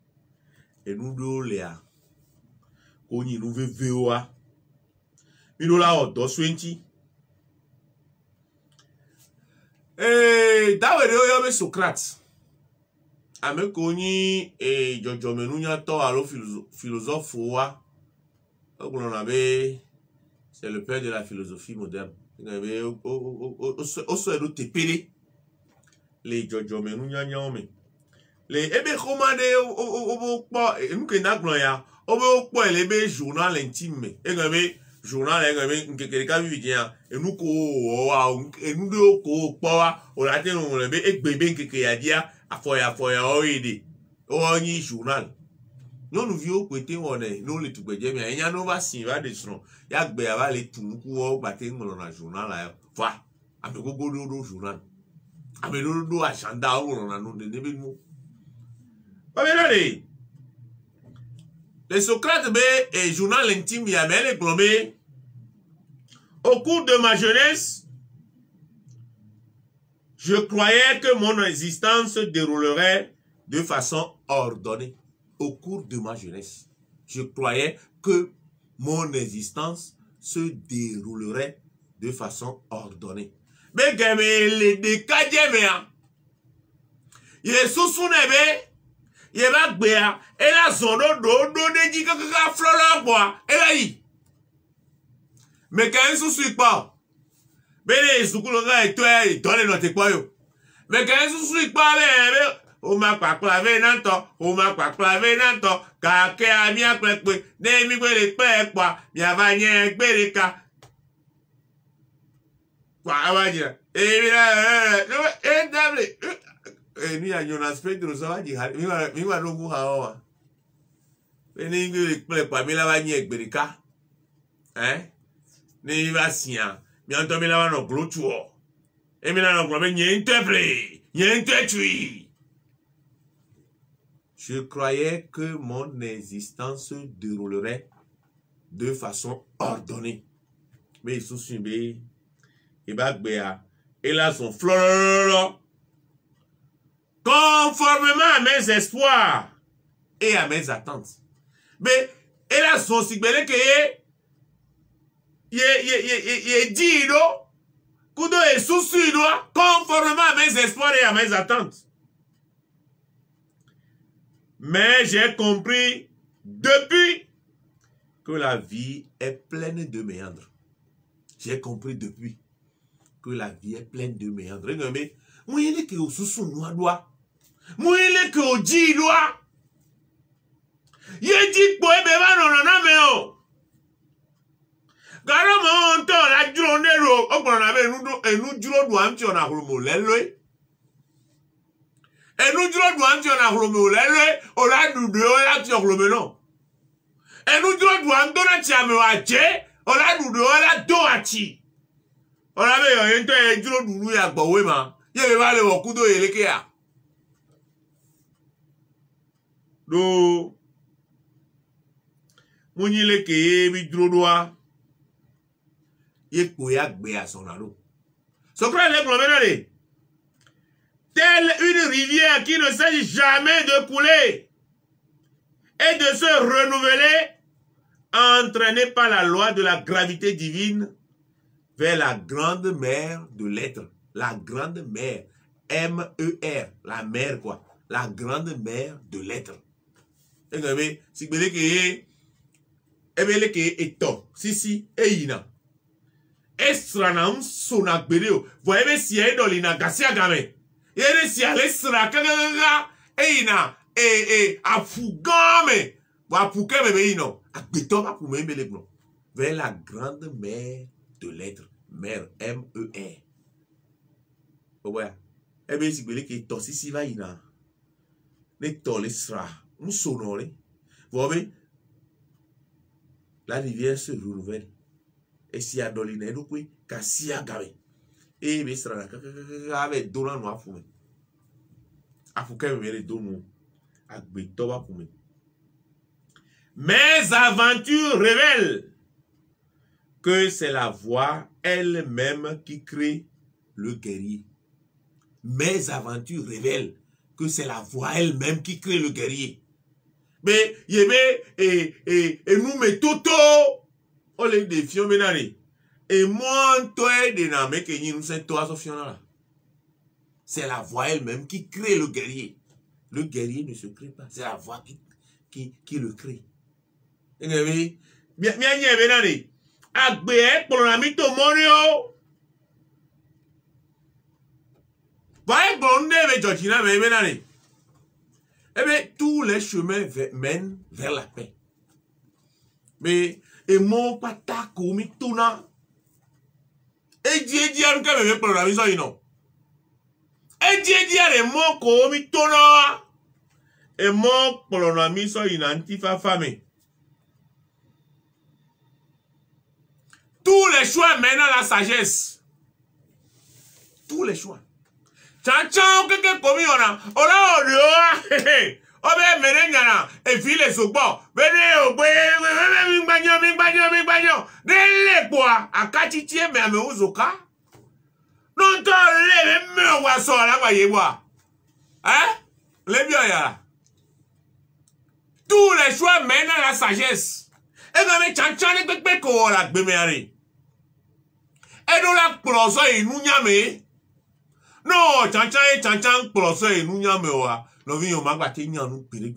enudo lea onyi nu vevewa minola odo 20 dawere oyo be Socrate ameko onyi jojo menunya to alo philosophe wa ogbon na be c'est le père de la philosophie moderne oso edo tepere le jojo menu nyanya me le ebe komande obo po nke ndagbon ya obo po elebe journal intime egbe journal egbe nkekere ka vivi ya enuko wa enudo ko po wa o la te no lebe egbebe nkeke ya dia afoya oide onyi journal no nu vi o pete won no le tugbeje mi enya no va sin va de sron ya gbe ya va le tunku o gbate ngolo na journal la fa abe gogo do journal Amedodo achanda on a nous de nous. Le Socrate et journal intime Yamel Glomé. Au cours de ma jeunesse, je croyais que mon existence se déroulerait de façon ordonnée. Au cours de ma jeunesse, je croyais que mon existence se déroulerait de façon ordonnée. Mais quand les décadés, il est sous-souné, il va bien, et la zone de dit que fleur bois, et là, mais quand il sous-suit pas, mais les sous-couleurs et toi, ils donnent notre quoi, mais quand il sous-suit pas, on m'a pas clavé dans ton, on m'a pas clavé dans ton, car qu'il a mis à claquer, n'est mis les pères, quoi, il y a vagné un bélica. Quoi, on va dire, et là, et nous, il y a un aspect de ça, il va nous voir. Et nous, il plaît pas, mais là, va y bélica. Hein? Ni va sien, mais on tombe là, on clôture. Et maintenant, on va y interpréter, y intertuer. Je croyais que mon existence se déroulerait de façon ordonnée. Mais ils sont subis. Et là, son fleur. Conformément à mes espoirs et à mes attentes. Mais, et là, son sigbele que il dit, Kudo est sous-suido, conformément à mes espoirs et à mes attentes. Mais j'ai compris depuis que la vie est pleine de méandres. J'ai compris depuis que la vie est pleine de méandres. Mais, moi, il est que au sous noir doigt. Moi, il est que au dit doigt. Il dit que non, mais Garo mo onto la juro nero ogbon na be enu juro du anti ona horomo lelwe. Enu juro du anti ona horomo lelwe o la du de o la ti horomo no. Enu juro du anto na ti ame wa je o la du de o la do ati. O la be yo ento e juro du lu ya gbowe ma. Ye be ba le wo kudo eleke ya. Do Munyi ke bi juro doa. Socrate est telle une rivière qui ne s'agit jamais de couler et de se renouveler, entraînée par la loi de la gravité divine vers la grande mer de l'être. La grande mer, M-E-R, la mer quoi, la grande mer de l'être. Et vous si vous voulez que si, Esranam sona bereo. Voyez si elle dans l'ina gasia game. Yere si elle sera kagaga eina afugame. Wa puke bebe ino. Akbeto ba pour me belebno. Vers la grande mer de l'être. Mer M-E-R. Ouais. Eh bien si bele ki tosi si va ina. Ne tole sera. Nous sonore. Voyez la rivière se renouvelle. Et si a doline do kwe ka si a gawe e be sra ka ave dona no afume afuke me do no agbe to ba fume. Mes aventures révèlent que c'est la voix elle-même qui crée le guerrier. Mes aventures révèlent que c'est la voix elle-même qui crée le guerrier. Mais yebe et nous met toto on les défions maintenant. Et moi, toi, de n'ame que nous sommes toi, c'est la voix elle-même qui crée le guerrier. Le guerrier ne se crée pas. C'est la voix qui le crée. Et bien, bien, bien, bien, agbe pour la mytho monio. Voyez, bon, ne Georgina, mais bien, eh bien, tous les chemins mènent vers la paix. Mais et mon pata komi tuna e die an ka me pour la mission ino e die are mon komi tuna e mon pour la mission ino antifa femme. Tous les choix mènent à la sagesse. Tous les choix. Chanchan keke komi ona. Ola orio. Obe mere nyana. E file sogbo. Bene ogbe. Mi gbanyo. Dele kwa. Akachi tie me ame uzoka. Non to le me wa so la kwa yewa. Le bien ya. Tous les choix mènent à la sagesse. Et quand même chanchan ne peut pas qu'on la béméré. Et nous la ploso et nous nyame. Non, chanchan ploso et nous nyame wa. No vi yo magba te nyanu pere.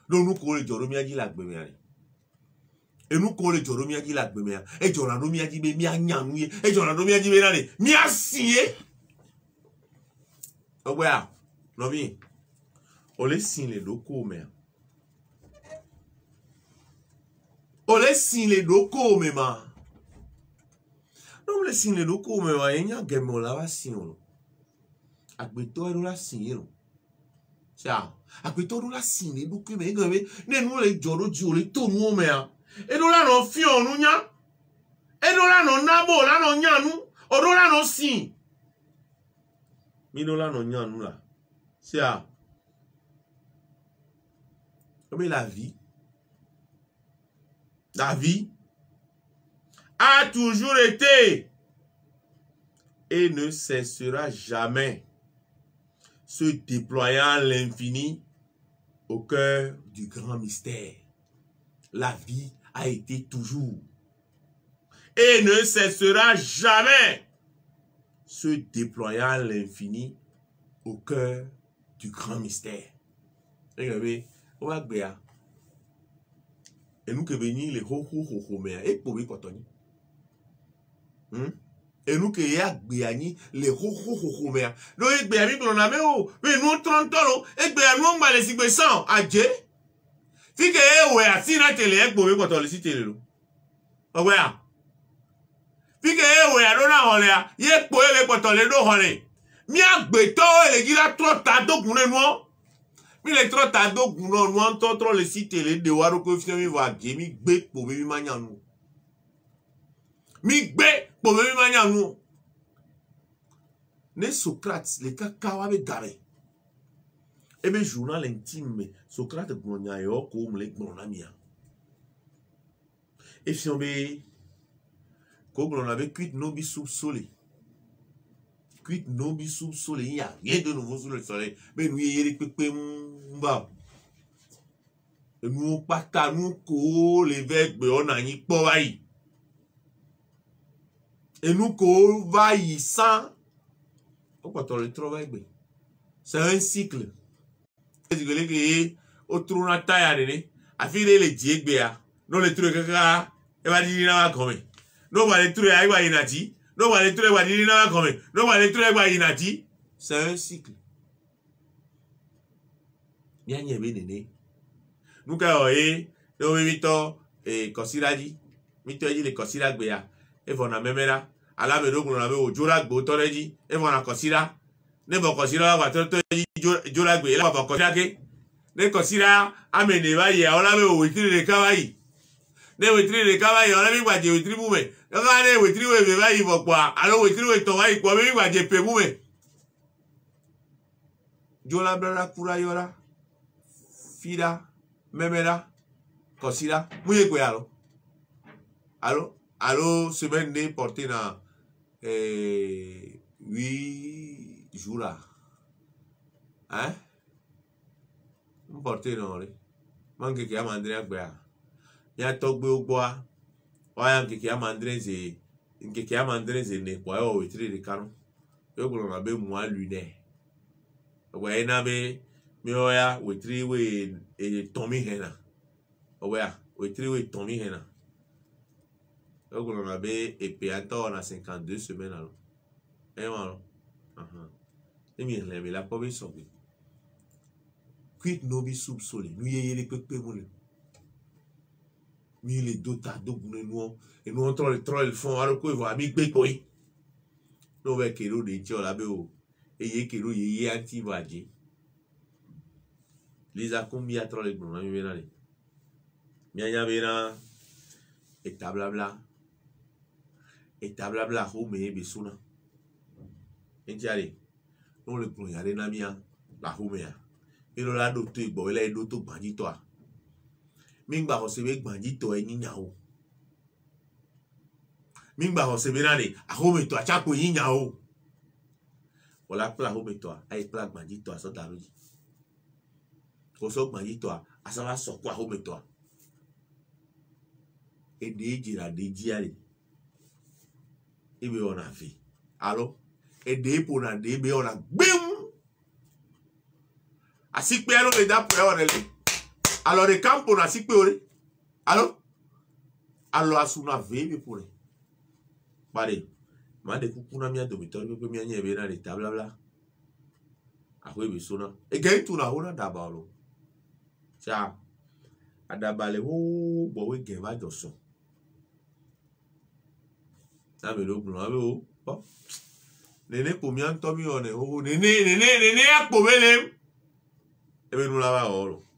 No nous ko le joro mi aji la béméré. Et nous ko le joro mi aji la béméré. Et joro no mi aji be mi anyanu ye. Et joro no mi aji be nani. Mi asiye. Ogwa. No vi. O le sin le doko me. Ole sin le doko me ma. Non le sin le doko me ma enya gemo la va sin o. Agbeto e la sin yo. Sia, agbeto la sin le doko me ngame ne nu le joro ju le to nu me a. E do la no fi onu nya. E do la no nabo la no nya nu. O do la no sin. Mi do la no nya nu la. Sia. Comme la vie a toujours été et ne cessera jamais, se déployant à l'infini au cœur du grand mystère. La vie a été toujours et ne cessera jamais, se déployant à l'infini au cœur du grand mystère. Regardez, on va bien. Et nous que venir les ho mais et pour kotoni. Et nous que ya gbeani les ho mais. No e gbeani ko na me o, we nous 30 ans e gbeani on ba le sigbe 100 aje. Fi ke e we asina tele e gbo we kotoli si tele lo. Owe a. Fi ke e we adona hole a, ye po e we kotoli do hole. Mi agbe to e le gila 30 dogun nenu. Mi le trop tado guno no anto trop le site le de waro ko fi mi va ge mi gbe po mi manyanu. Mi gbe po mi manyanu. Ne Socrate le kakawa be gare. Ebe journal intime Socrate gbonya yo ko mu le gbona mia. E fi on be ko gbona be cuit no bi sous soleil. Cuit no bi sous soleil, il n'y a rien de nouveau sous le soleil. Mais nous y est pépé mba. Nous pas nous ko l'évêque be on a ni po vai. Et nous ko vai sans. On peut le travail be. C'est un cycle. C'est que au trou na taille de afile le diek be a. Non le truc ka e va dire na comme. Non va le truc ai va inati. Non, on va les trouver, non, on va les trouver, inati. C'est un cycle. Bien, il y a bien né. Nous, quand nous mettons et considéré, mettons les considérés béa. Et on a même là, à la maison, on a au Jola, Botoreji, et on a considéré. Ne pas considérer, on va te Jola béa, on va considérer. Ne considérer, amener, va y aller, on a au witri de Kawaii. Ne witri de Kawaii, on a mis quoi, witri boumé. Regardez, witri we va y voir quoi. Alors, witri we ton va y quoi, mais il va jeper boumé. Jola blala kura yora. Fida, memela, considérer. Mouillé quoi alors? Allô, semaine de porter na 8 jours là. Hein? On porter non les. Manque qui a mandré à quoi? Ya togbe au bois. Oya qui a mandré c'est qui a mandré c'est ne quoi au vitri de canon. Yo qu'on a be moi lunaire. Ouais na be mi oya vitri we e tomi hena. Oya vitri we tomi hena. Donc on avait épée à temps on a 52 semaines alors. Et voilà. Et bien mais la pauvre sortie. Quid nobi sub soli. Nous y les pepe moule. Nous les dota dogne nous et nous entrons le troll fond alors que va mi bekoi. Nous avec kilo de tio la beo. Et y kilo y anti vaji. Les a combien troll le bon ami venale. Mianya vena et tablabla. Et tablabla ho me besuna. Entiale. on le plonge à l'enamia la homea et le lado tu bo ele do to bandito a mingba recebe bandito e ninyao mingba recebe nani a home to a chapo ninyao wala pla home to a ai pla bandito a so daruji ko so bandito a asa va so kwa home to a e de jira de jiare ebe ona fi alo e de po na de be ona gbem así que alors le da peor el alors de campo na así peor alors asuna vebe pour pare ma de kukuna mia dormitorio pe mia nyebe na de tabla bla ahwe be sona e gain tu na hona da balo cha adabale wo bo we gen ba joso na me lo blo o po nene ko mi antomi one o nene akpo bele ebe nous la va oro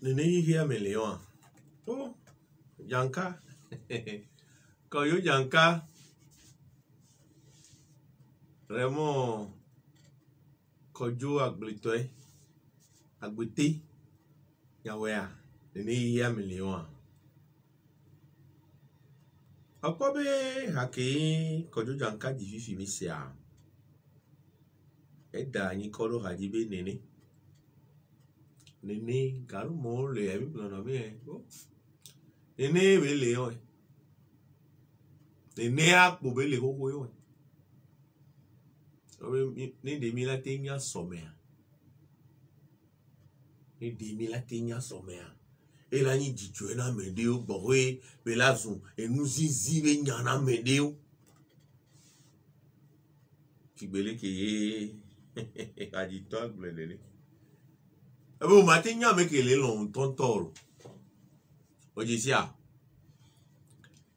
nene hia meleon oh yanka quand yo yanka vraiment kojo agbetoy agbete yawea nene hia meleon akobe hake kojo yanka dififi misia da ni kolo hajibe nene. Nene garu mo le abi plano be. Nene be le o. Nene akpo be le koko yo. Ni de mi la tenya somea. Ni de mi la tenya somea. Et là ni dit tu es na medeo bowe belazun et nous zizi be nyana medeo. Qui belé qui a dit toi blé. Ebo matenya me ke le lon tontoro. Ojisia.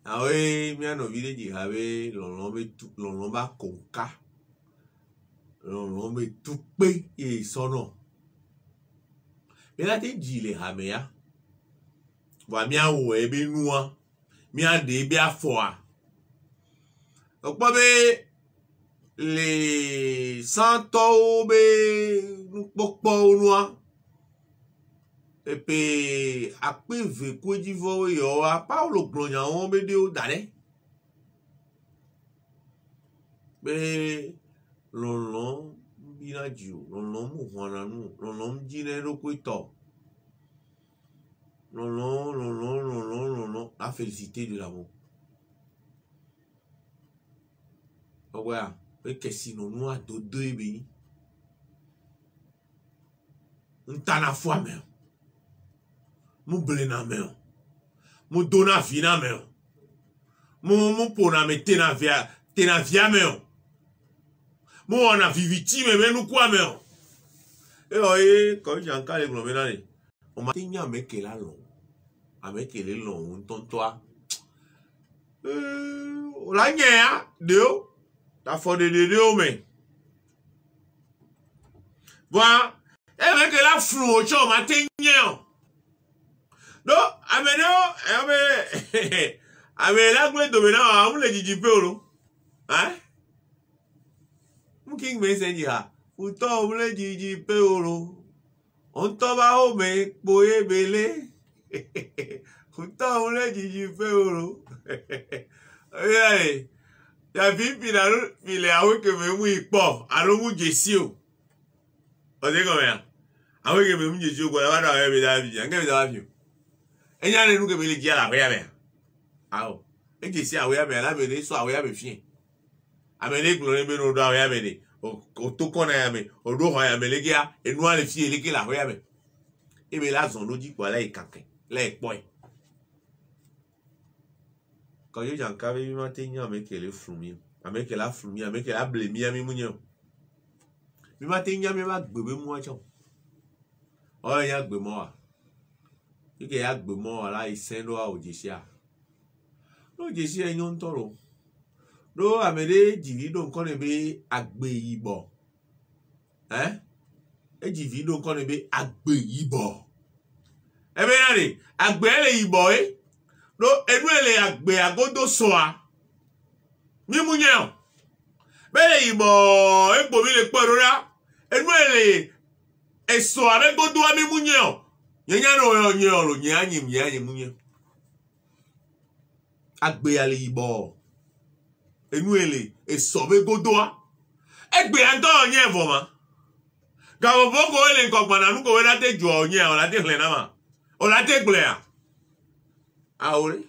Awe mi ano vide di have lon ba konka. Lon be tupe e sono. Et là te dit le hamea. Wa mi awo ebe nuwa. Mi ade ebe afoa. Okpo be le santo be nukpokpo nuwa. Epe akpe ve kweji vo yo a Paulo glonya on be de o dare. Be lon bina jiu, lon mu hwana nu, lon jine ro kwito. Non, la félicité de l'amour. Voilà, et que sinon nous a deux et béni. On t'en a foi même. Mou blena même. Mou dona vina même. Mou pona me tena via même. Mou on a viviti mais nous quoi même. Et oye, quand j'ai encore les gloménales. On m'a dit avec la long. Avec les longs, on ton toi. La nya, Dio. Ta foi de Dio, mais. Voilà. Et avec la flou, tu m'as dit nya. Non, avec la gloire de maintenant, on l'a dit peu, hein? Mon king me dit, ou toi, on l'a dit peu, on t'a ome boye bele. Kuta ule jiji feuro. Oye, ya vipi na vile awe ke me mu ipo, alo mu jesio. Ose ko ya. Awe ke me mu jesio ko la wa da be da bi, anga be da bi. Enya ne nu ke be le ji ala ya be. Awo. E jesi awe ya be la be le so awe ya be fien. Amele glore be no do awe ya be de. O to kona ya me, o do ho ya me le gia, e nu ale fie le ke la awe ya be. E be la zon lo ji kwa la e kanken. Les points. Quand je j'en cave, il m'a tenu avec les flumis, avec la flumie, avec la blémie à mi mounion. Il m'a tenu avec ma bébé moi, chon. Oh, il y a bébé moi. Il y a bébé moi là, il s'en doit au jessia. No jessia, il y a un toro. No, à me dire, donc on est bé agbeyibo. Hein? Et dit, donc on est bé agbeyibo. Eh bien, allez, agbe le iboy. No, enu ele agbe agodo soa. Mi munyo. Bele ibo, egbo mi le porora. Enu ele eso ave godo mi munyo. Nyanya no nyoro nyanyi munyo. Agbe ale ibo. Enu ele eso ave godo. Egbe ando onye voma. Gawo boko ele nkogba nu ko we la te jo onye o la te hle na ma. On a été glé. Ah oui.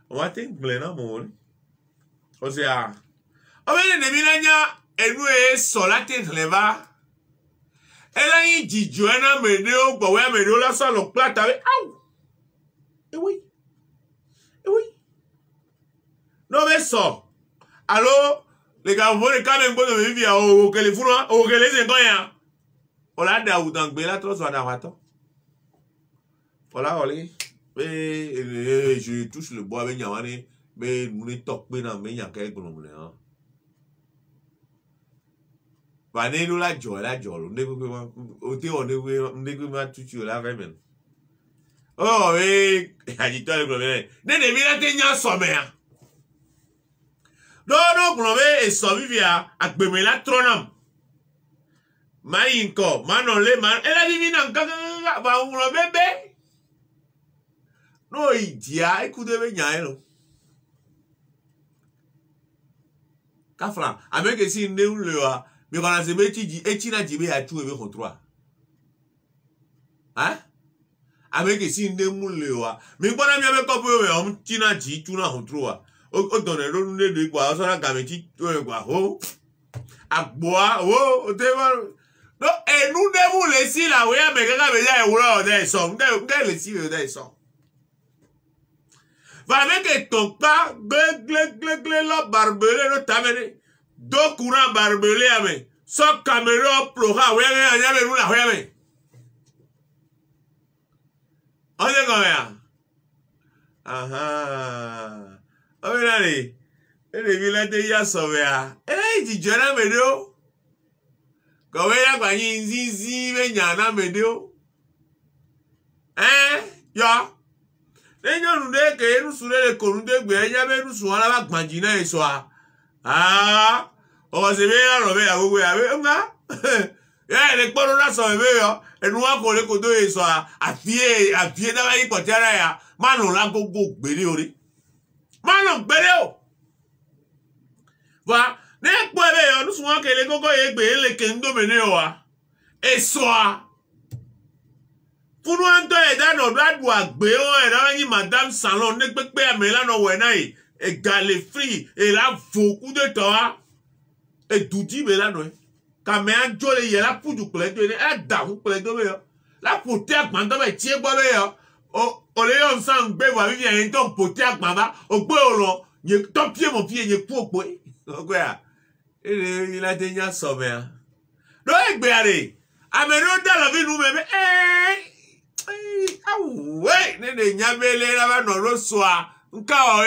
On a été glé, non, mon. On sait, ah. On va les déminanya, et nous, et solate gleva. Elle a eu dit, Joanna, médéo, bah ouais, médéo, là, ça, le plat, avec. Aou. Et oui. Et oui. Non, mais ça. Alors, les gars, vous voulez quand même bon de vivre au que les fourroirs, au que les égoyens. On a d'aou dans le là, trop, soit d'avato. Voilà, allez. Mais je touche le bois avec Yamane, mais nous ne toquons pas, mais il y a quelques noms. Bah, nous la joie, on est on est tout sur la même. Oh, oui, agite-toi le problème. N'est-ce pas que tu as un sommeil? Non, globé et sauvé via Akbemela Tronam. Maïnko, Manole, Man, elle a dit Vinan, va vous le bébé. Non, il dit, écoutez, Benyano. Kafra, avec si nous le Mais quand on se met et tu n'as dit à tout et contre toi. Hein? Avec ici une démoule. Mais quand on a mis comme on tina dit, tu n'as contre toi. Au donne le de quoi, ça a gameti, quoi, oh. À boire, oh, non, et nous démoule ici là, oui, mais quand on a eu des sons, les ici, des sons. Va avec ton pas, glé, la barbelé, le tamene. Deux courants barbelés, mais. Sans caméra, plora, oui, il y avait nous la oui, on est comme ça. Ah. Oh, mais allez. Et les villages de Yassové. Eh, tu dis, mais d'où? Comme il y a pas une zizi, mais il y en a, mais d'où? Hein? Ya? Les gens nous disent que nous sommes les colons de Gué, il y avait nous sommes là-bas, Mandina et Soa. Ah! On va se mettre à l'envers à vous, avec un eh, les colons là sont meilleurs. Et nous avons les codos et Soa. À pied, dans la hypothèse, Manon la gogo, béliori. Manon, béléo! Voilà. N'est pas béléo, nous sommes que les gogo et béléo, les kendo menéoa. Et Soa. Pour nous entendre dans nos doigts de béo, et dans madame salon, n'est pas à Mélano Wenaï, et Galefri, et là, beaucoup de temps, et Doudi Mélano. Quand même, Jolé, il y a la poudre pour les deux, et d'avou pour les deux, la poudre à Mandam et Thier Bobéa. On les a ensemble, béva, il y a un temps poté à Mama, au boulot, il y a ton pied, mon pied, il y a pour quoi. Il a déjà sauvé. Non, écoutez, Amélie, dans la vie, nous-mêmes, ah ouais, ne nyabele là non le soir encore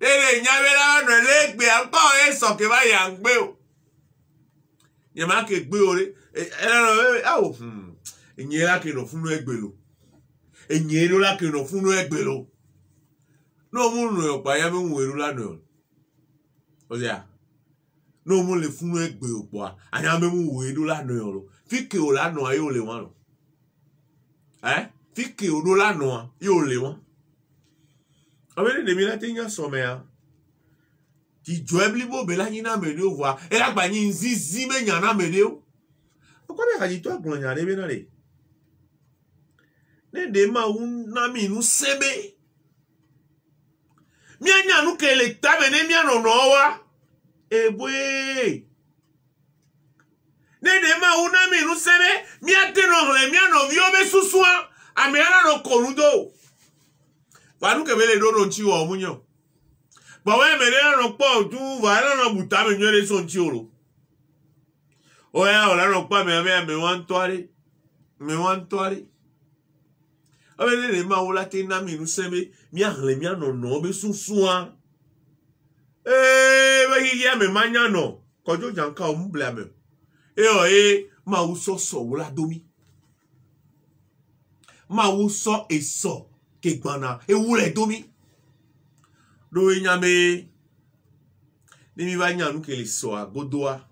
ne nyabele non le gbe encore so ke ba ya gbe o ye ma ke gbe o re ah o enye la ke no funu egbe lo enye lo la ke no funu egbe lo no mu no pa ya me nweru la no o ya no mu le funu egbe o po anya me mu weru la no lo fi ke o la no ayo le wan lo Fiki o la noa, yo le wan. Amen de mi la tenya somea. Ti joebli bo bela nyina medeo voa. E la gba nyi nzizi me nyana medeo. Pourquoi me kaji to agbon nyare be na le? Ne de ma un na mi nu sebe. Mi anya nu ke le tabe ne mi ano no wa. E bwe. Ne de ma un na mi nu sebe. Mi ate no le mi ano vio be susua. Amiana no korudo. Vanu ke bele do no chi o munyo. Ba we me le no po tu va no buta me nyere son chi oro. O ya o la no pa me wan toare. Me wan toare. O le ma o la te na mi nu seme mi ahle mi ano no be susua. Ba hi ya me manya no. Kojo janka o mu bla me. Ma u so la domi. Ma wu so e so ke gbana e wule domi do nyame ni mi ba nyanu ke le so agodoa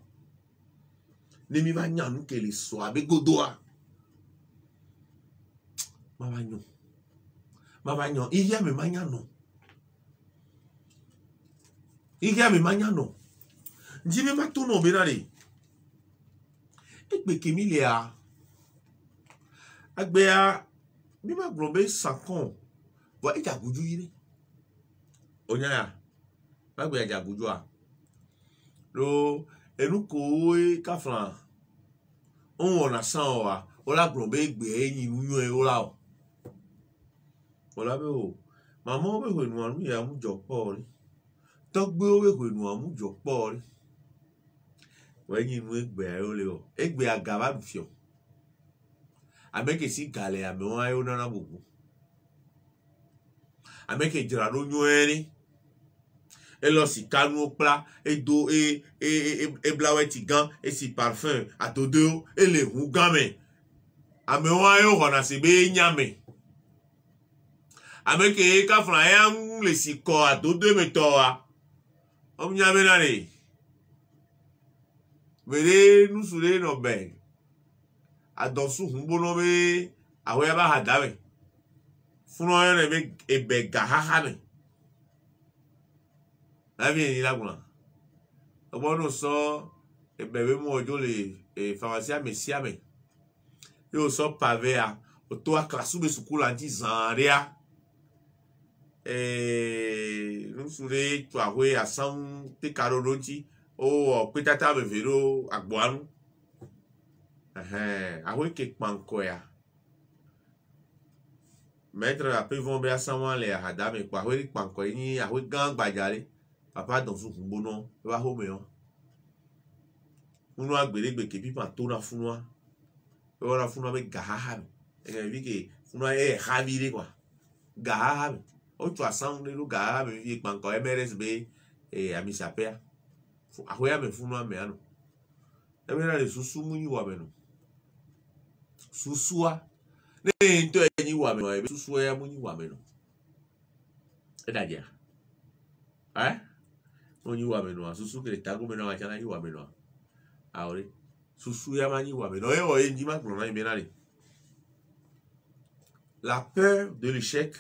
ni mi ba nyanu ke le so abe godoa ma ba nyo iya me manyano njibe ma to no be na re egbe kemi le a agbe a bi ma glombe 50 wa ijaguju yire onya ya ma gbe ijaguju a lo enuko e kafran on wona san wa o la glombe egbe eyin nuyo e o la o la be o mama o be ho nu anu ya mu jopo ri to gbe o be ho nu amu jopo ri wa eyin nu egbe o le o egbe agaba du fio Ameke si gale ame wa yo na bubu. Ameke jira no nyoeni. Elo si kanu opla e do e blaweti gan e si parfum a todo e le hugame. Ame wa yo hona si be nyame. Ameke ka fran le si ko a todo me to wa. Om nyame na re. Vere nu sure no beg. Adonsu humbono be awe ba hadawe funo yo be ebe gahaha me la vie ni la guna obono so et bébé moi les pharmaciens messieurs yo so pavé a to a classe de school en 10 ans ria nous sur les toi ouais à 100 te carodonti o peut-être me vélo à boanu a ouais que panko ya maître a peu vont bien sans les hadam et quoi ouais panko ni a ouais gang bajale papa dans son bono va homéon uno agbèrègbè kepi panto na funwa ora funwa be gahaha e vi que funwa e havire quoi gahaha o tu asan le gahaha me vi panko MRSB e ami sapea ahoya me funwa me ano e bena le susu munyi wa beno susua ne nto enyi wa me no susu ya munyi wa me no e dadia onyi wa me no susu que tago me no achana yi wa me no ahora la peur de l'échec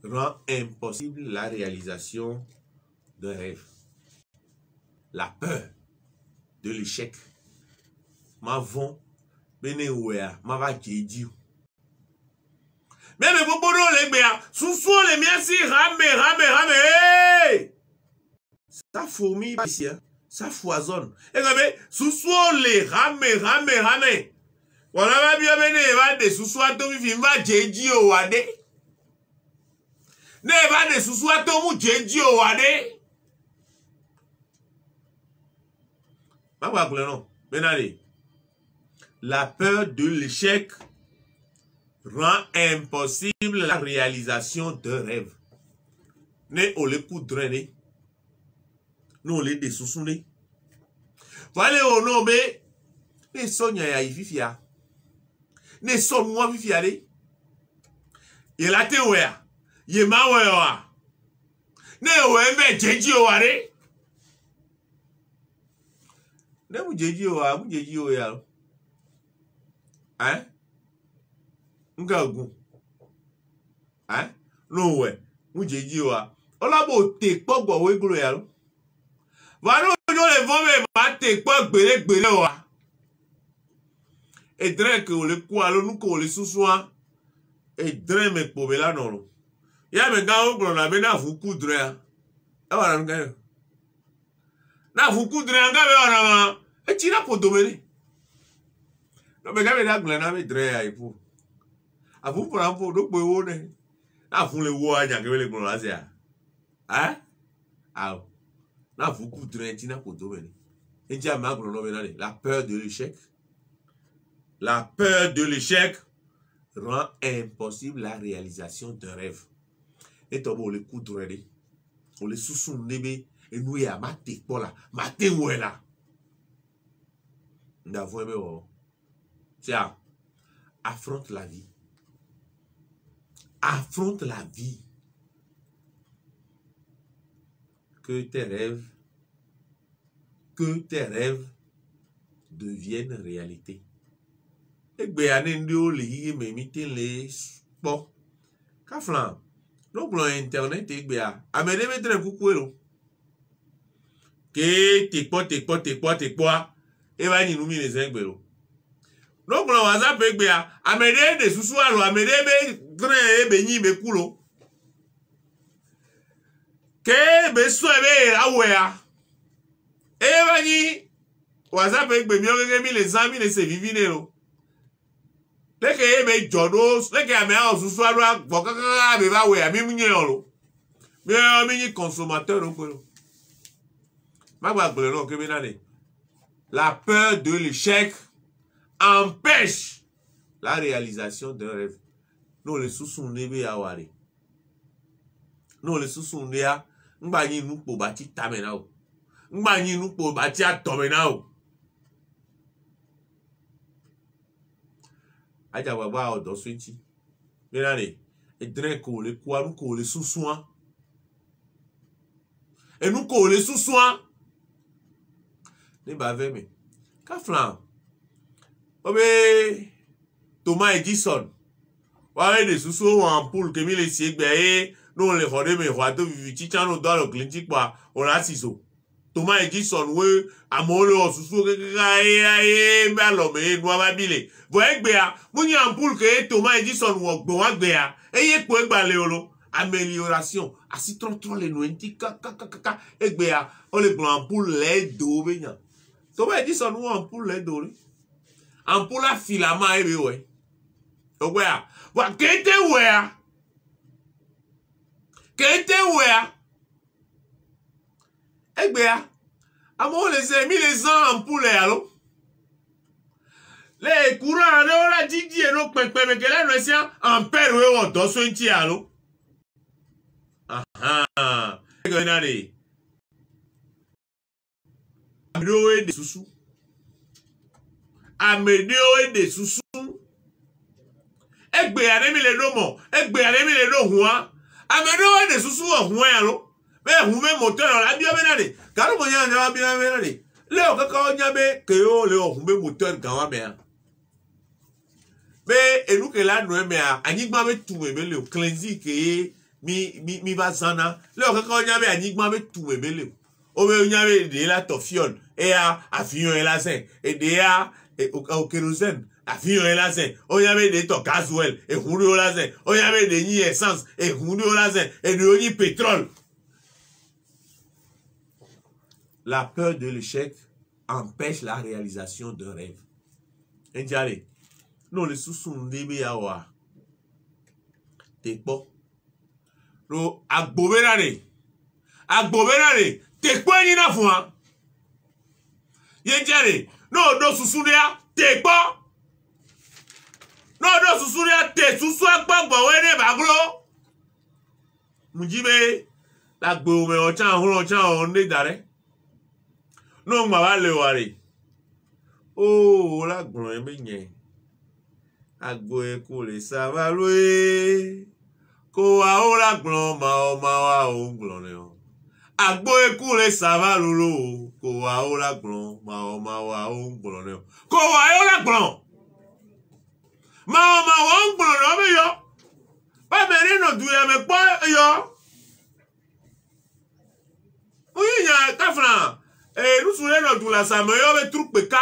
rend impossible la réalisation d'un rêve. La peur de l'échec m'avons benewea m'ava jeji même bobono le bea susu le miasi rame ça fourmille ici hein. Ça foisonne. Et vous savez, sous-sous les rame. Voilà, va bien mener, va des sous-sous à ton film, va jeji au wade. Ne va des sous-sous à ton jeji au wade. La peur de l'échec rend impossible la réalisation d'un rêve. Ne au le coup drainé. Nous les des sous-sounis. Voilà au nom de ne sonya ya ififia. Ne son moi fifia de. Il a te wea. Ye ma wea. Ne wembe jeji o ware. Ne mu jeji o ya. Hein? Ngagu. Hein? No we. Mu jeji o wa. Ola bo te pogbo we glo ya. Voilà, nous les vont battre quoi gbele wa. Et dre que le quoi nous ko le soussoa et dre me pobela non. Ya me ga o glo na be na fuku dre. E wala nga. Na fuku dre nga be wala ma. E tira po domene. No me ga be da glo na be dre ya ipo. A fu por ampo do pe wo ne. Na fu le wo anya ke le glo la sia. Hein? Ah. La peur de l'échec. La peur de l'échec rend impossible la réalisation d'un rêve. Et toi, on le coup de rêve. On le sous-sous nébé. Et nous, il y a maté pour la. Maté où est là. Nous avons aimé. Tiens, affronte la vie. Affronte la vie. Que tes rêves deviennent réalité. Et bien, nous les sport. Kaflan, nous prenons internet et bien, amenez mettre un coucou. Que t'es quoi, et va nous mis les ingbelos. Nous prenons WhatsApp et bien, amenez des sous-sous, amenez des grains et bénis, mes coulots. Que besoin awea evani WhatsApp egbe mi ogege mi les amis les vivino leke ebe jodos leke ame osusu aru gbokaka be ba we ami munye oro mi ni consommateur okoro magba gbere no ke bi nane la peur de l'échec empêche la réalisation d'un rêve. Nous les sous-sous-nebe aware. Nous les sous-sous-nea ngbanyi nu po bati tamena o. Ngbanyi nu po bati atomena o. Aja baba odo swinchi. Menane, e dre ko le kwa nu ko le sous-souan. Et nous ko le sous-souan. Ne ba veme. Ka flan. Obe Thomas Edison. Wa de sous-sou en poule que mi le siegbe. Non, les rodés, mais rois de Vivici, on doit le clinique, on a 6 eaux. Thomas Edison, oui, à mon lot, sous alors, mais nous avons bilé. Vous voyez, vous ampoule que Thomas Edison ou bon, et y est quoi, amélioration. À si trop les nouinti, et on les ampoule les dos, Thomas Edison ou ampoule les dos. Ampoule à filament, et ouais. Donc, voilà. Voilà, qu'est-ce que ouais? Qu'est-ce que ouais? Eh bien, à moi, les amis, les gens en poulet, allô? Les courants, on a dit, et nous, mais que là, nous sommes en père, on doit se dire, allô? Ah, ah, regardez. Amédéo des sous-sous. Amédéo des sous-sous. Eh bien, on a mis les deux mots. Eh bien, on a mis les deux rois. Amédéo des sous-sous, rois, allô? Mais vous même moteur la bien benade car mo nya nya bien benade le o kaka nya be ke o le o me moteur kan wa me be enu ke la no me anigba be tu me le cleansi ke mi va sana le o kaka nya be anigba be tu me le o be nya be de la tofiol e a afion e la sen e de a o kerosene afion e la sen o nya be de to gasoil e hunu o la sen o nya be de ni essence e hunu o la sen e de ni pétrole. La peur de l'échec empêche la réalisation d'un rêve. Indiale, non les sous-sous n'ébé awa. T'es pas. No agboberane, t'es quoi ni na fwa? Indiale, non do sous-sous ya, t'es pas. Non do sous-sous ya, t'es sous-sous akpa gbawe baglo. Mujibe, la gbo me on ne dare. Non, ma va le voir. Oh, la grande bien. Agbo ekule ça va louer. Ko a o la grande ma wa o glone. Agbo ekule ça va lulu. Ko a o la grande ma wa o glone. Ko a o la grande. Ma wa o glone me yo. Ba me no du ya me pa yo. Oui, ya ta fran. Et nous souvenons de la Samoyo, truc péka.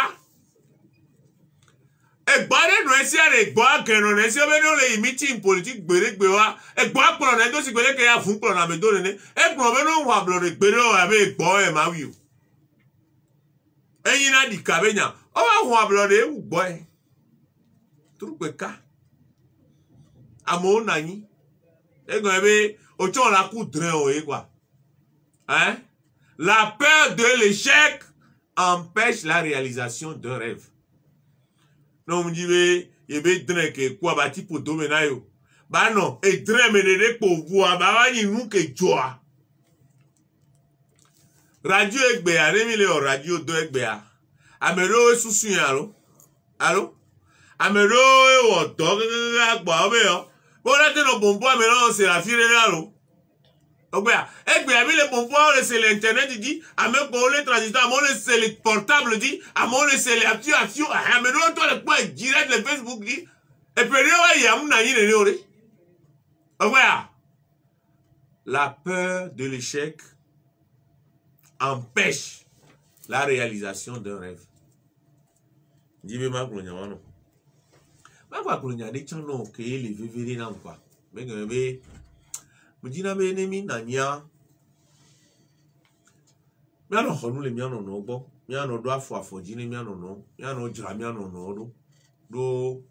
Et barré nous essayer de boire que nous essayer de les meetings politiques bérék béwa. Et boire pour nous aider si bérék y a fou pour nous donner. Et pour nous voir bérék bérék avec boire et ma vie. Et il y a dit cabenya. On va voir bérék ou boire. Truc péka. Amo nani. Et quand même, au temps la coup de quoi. Hein? La peur de l'échec empêche la réalisation d'un rêve. Non, on dit, il y a des quoi bâti pour dominer. Bah non, et très ménéré pour voir, bah ni nous que joie. Radio Ekbea, remile au radio de Ekbea. Amero est sous allô? Allô? Amero est au dog, bon, là, t'es no bon point, mais non, c'est la fille de l'allô. Donc, les bons points, c'est l'internet, dit, à même qu'on les transitants, à mon c'est le portable, dit, à mon c'est les actions, à me donne toi le point direct, le Facebook, dit, et puis, il y a mon ami, donc, la peur de l'échec empêche la réalisation d'un rêve. Dis-moi, ma colonia, non. Ma colonia, des gens, non, que les vivres, non, quoi. Mais, Mujina be nemi na nya. Mi ano honu le mi ano no gbo. Mi ano do afo jini mi ano no. Mi ano jira mi ano no do. Do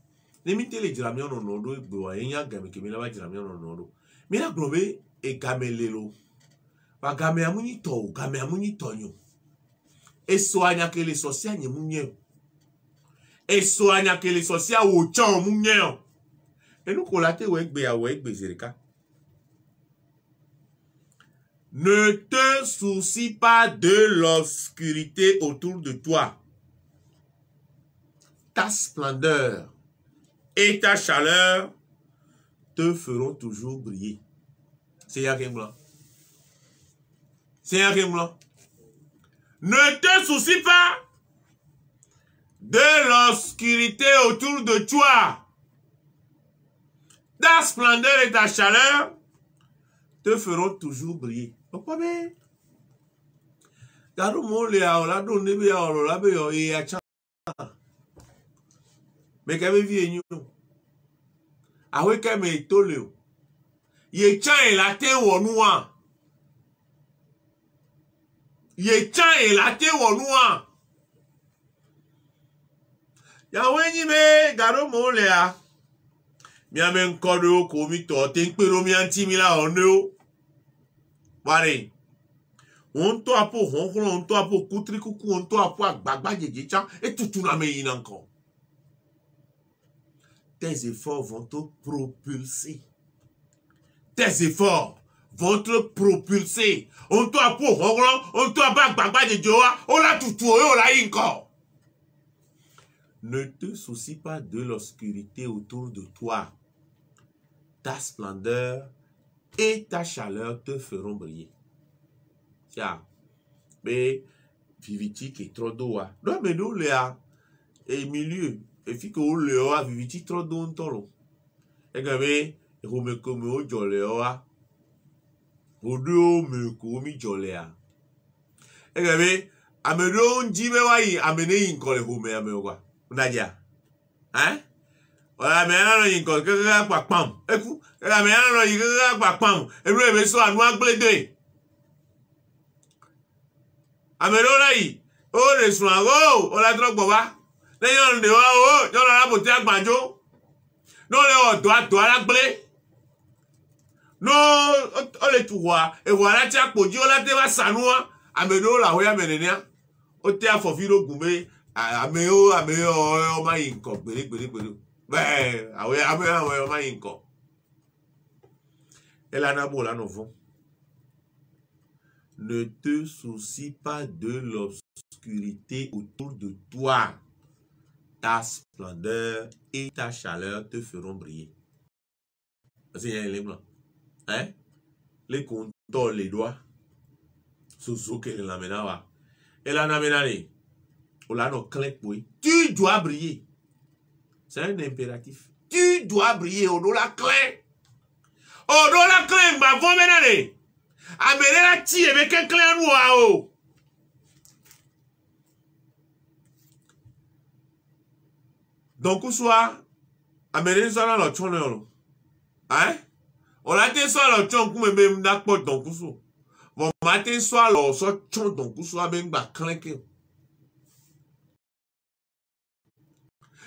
nemi tele jira mi ano no do egbe wa enya game ke mi la ba jira mi ano no do. Mi na grobe e game lelo. Ba game amunyi to nyo. Eso anya ke le sosia nye munye. Eso anya ke le sosia wo chan munye. E nu ko late we egbe zerika. Ne te soucie pas de l'obscurité autour de toi. Ta splendeur et ta chaleur te feront toujours briller. C'est Yakim Blanc. C'est Yakim Blanc. Ne te soucie pas de l'obscurité autour de toi. Ta splendeur et ta chaleur te feront toujours briller. Pourquoi bien? Garo mo le a la do ne be a oro la be yo e a cha. Me ka be vie nyu. A we ka me to le o. Ye cha e la te wonu an. Ye cha e la te wonu an. Ya we ni me garo mo le a. Mi a me nkodo ko mi to te npero mi anti mi la ono. Ware. On to apo honhon, on to apo kutri kuku, on to apo agbagba jejecha et tout na me yin encore. Tes efforts vont te propulser. Tes efforts vont te propulser. On to apo honhon, on to apo agbagba jejewa, on la tutu o la yin encore. Ne te soucie pas de l'obscurité autour de toi. Ta splendeur et ta chaleur te feront briller. Tiens, mais viviti qui est trop d'eau. Non, mais nous, là, et milieu, et fi que le a viviti trop d'eau en tolo. Et que, mais, vous me comme au jolé, au deux, me comme jolé. Et que, mais, à me don, dit, mais, ouais, amener une colle, vous me amenez quoi. On a dit, hein? Voilà, mais là, il y a une colle, que là, quoi, pam. Écoute, là, mais là, il y a quoi, pam. Et puis, mais, soit, nous, blé Amelo yi o le sun ago o la tro gbo wa leyon de wa o yo la bo ti agbajo no le odo ato ara gble no o le tu wa e wa la ti apoji o la te wa sanu wa amelo la ho ya menenia o te afofiro gunbe ameo o ma yin ko gbere be ameo o ma yin ko elana bo la no fun. Ne te soucie pas de l'obscurité autour de toi. Ta splendeur et ta chaleur te feront briller. C'est un élément. Hein? Les compteurs, les doigts. Sous que la menawa. Et la namenale. On l'a non clé pour. Tu dois briller. C'est un impératif. Tu dois briller. On doit la clé. On doit la clé. Ma voix menale. Amene la ti ebe ken clan wa o. Donc soit amene so la lo chon lo. Hein? On la te so lo chon ku me nda po donc so. Bon matin so lo so chon donc so abe ngba clan ke.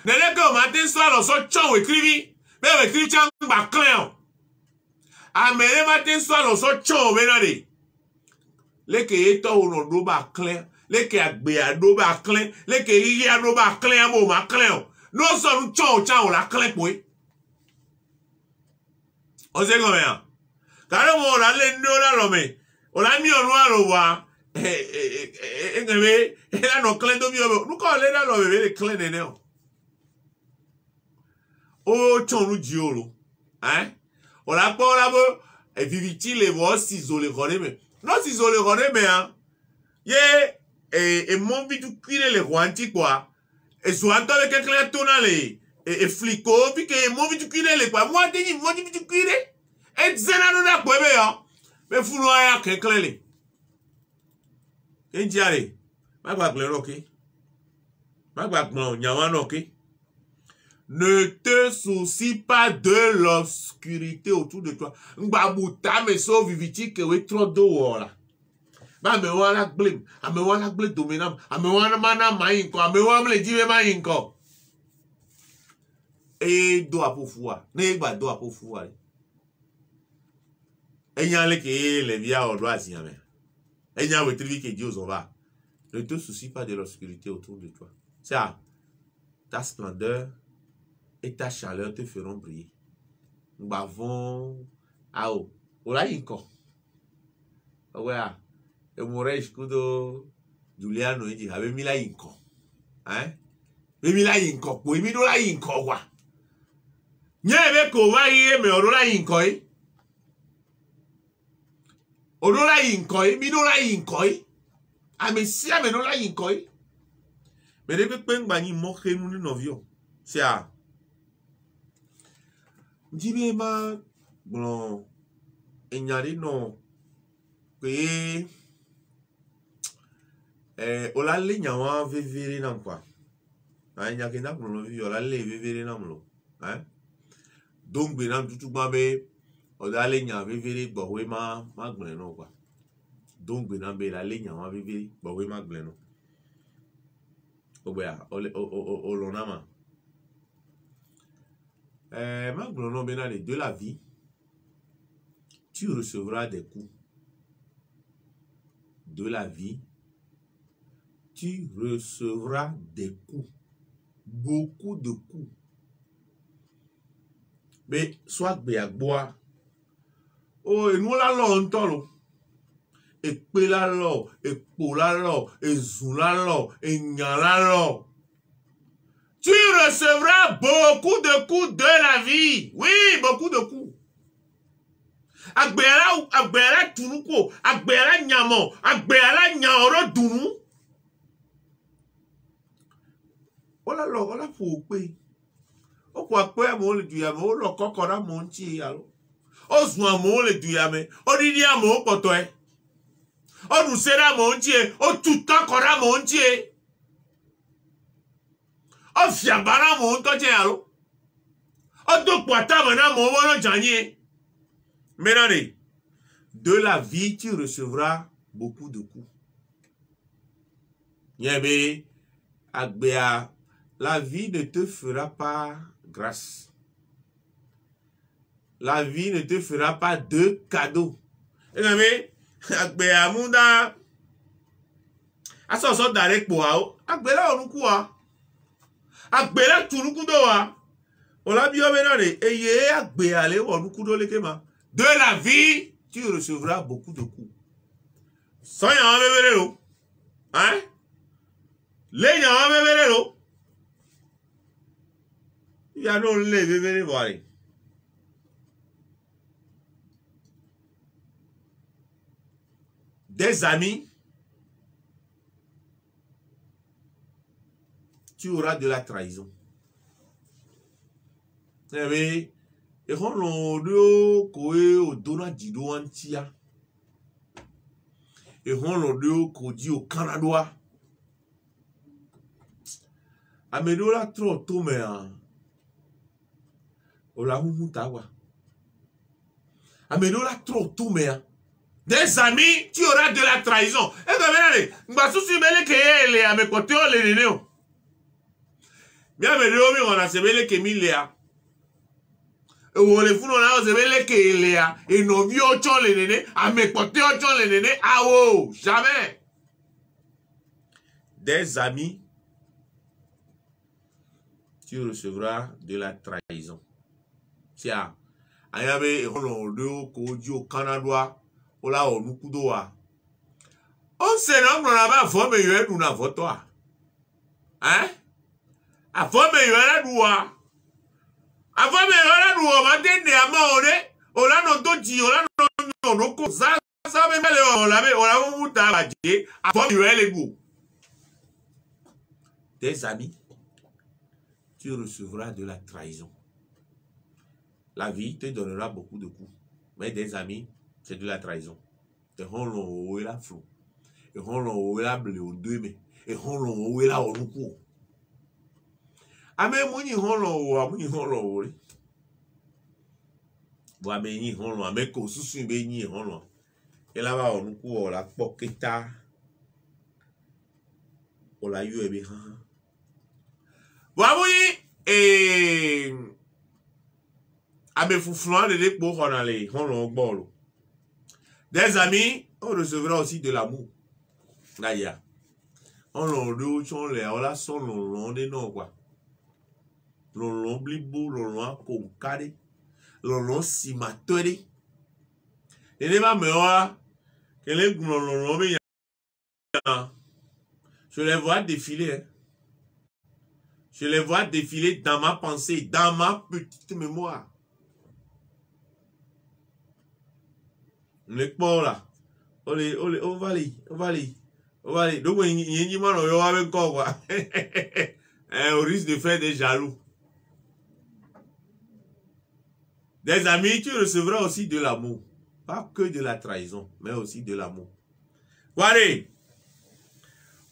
Nele ko matin so lo so chon we krivi. Be we krivi chan ngba clan. Amene matin soit lo so chon benade. Leke eto uno do ba clan, leke agbe ado ba clan, leke yiye ado ba clan mo ma clan. No so nu chon chan o la clan po. O se go ya. Kare mo la le ndo la lo me. O la mi onu aro wa. Ngebe, la no clan do mi o. Nu ko le la lo be le clan ne o. O chon nu ji oro. Hein? On a pas là-bas, et viviti les voix s'isoler connaît mais non s'isoler connaît mais hein et mon vite cuire les rois quoi et soit avec quelqu'un tourner et flico puis que mon vite cuire les quoi moi dis moi vite cuire et zena no da quoi mais fou noya quelqu'un les et diare ma ba clair OK ma ba non nyawan OK. Ne te soucie pas de l'obscurité autour de toi. Ngbabuta me so viviti ke we trop do wala. Ba me wala blame, ame wala blame dominam, ame wala mana mayinko, ame wala le jive mayinko. E do apofua, ne gba do apofua. Eyan le ke le via odo asiame. Eyan we trivi ke Dieu va. Ne te soucie pas de l'obscurité autour de toi. Ça, ta splendeur et ta chaleur te feront briller. Nous avons ao ola inko. Ouais, et mourrai escudo Juliano et avait mis la inko. Hein? Mais mis la inko, pour mis la inko wa. Nyebe ko wa ye me ola inko. Ola inko, mi no la inko. Ame si ame no la inko. Mais depuis que ngba ni mo khenu ni novio. C'est à Jibe ma bon enyari no pe On a les nyawa vivre dans quoi? Il y a quelqu'un pour nous vivre, on a les vivre dans l'eau. Hein? Donc, bien, tout le on a les nyawa vivre, bah oui, ma glen quoi. Donc, bien, la ligne nyawa vivre, bah oui, ma glen. Oh, ben, oh, l'on a ma. Ma glen, bien, de la vie, tu recevras des coups. De la vie, tu recevras des coups. Beaucoup de coups. Mais soit boire. Oh, et nous la longtemps. Et pe la lo, et po la lo, et zou la lo, et nya la lo. Tu recevras beaucoup de coups de la vie. Oui, beaucoup de coups. Agbera tunuko, agbera nyamo, agbera nyaoro dunu. Ola lo, ola pou pe. O kwa pe mo le duyame, o lo kokora mo nchi yalo. O zwa mo le duyame, o didi mo kotoe. O nu sera mo nchi, o tuta kora mo nchi. O fiabara mo ntoje yalo. O do kwata mana mo wono janye. Maintenant, de la vie, tu recevras beaucoup de coups. Yébe, agbea, la vie ne te fera pas grâce. La vie ne te fera pas de cadeaux. Yébe, agbea munda, aso direct pour ao, agbela onukua, agbela tunukudoa. Ola bio menane, eye agbea le onukudo lekema. De la vie, tu recevras beaucoup de coups. Sans y en bébé, hein? Les y en bébé, il y a non les bébés, voilà. Des amis, tu auras de la trahison. Eh bien, et on l'audio koe o dona dido antia. Et on l'audio ko di au Canada. Amedo la tro to me an. O la humutawa. Amedo la tro to me an. Des amis, tu auras de la trahison. Et bien, allez, m'basu si mele ke le ame kote o le nene. Bien me do mi on a se mele ke mi le a. Le fou na ozebele ke elea et no vi ochon le nene a me kote ochon le nene awo jamais. Des amis, tu recevras de la trahison. Tiens, ayabe on le ko di au Canada ola onukudo wa. On se na na ba fo me yo edu na voto a. Hein? A fo me yo edu wa. Avant me la nous va dende à maone, on a non doji, on a non cosa, ça me met on la muta badie, avant me les goûts. Tes amis, tu recevras de la trahison. La vie te donnera beaucoup de coups, mais des amis, c'est de la trahison. Et on l'on la flou, et on l'on la blé au deux mais, et on l'on la au coup. Ame muni holo wa muni holo ori. Bo ame ni holo ame ko susu be ni holo. Ela ba onuku o la poketa. O la yu ebe ha. Bo amuni ame fuflan de po honale holo gbolo. Des amis, on recevra aussi de l'amour. Naya. On l'on chon le ola son l'on de no quoi. L'on blibo, l'on konkade, l'on simatore. Et les mamans, que les l'on je les vois défiler. Je les vois défiler dans ma pensée, dans ma petite mémoire. Les pauvres là, on va aller. Donc, il y a quoi. Au risque de faire des jaloux. Des amis, tu recevras aussi de l'amour. Pas que de la trahison, mais aussi de l'amour. Voilà.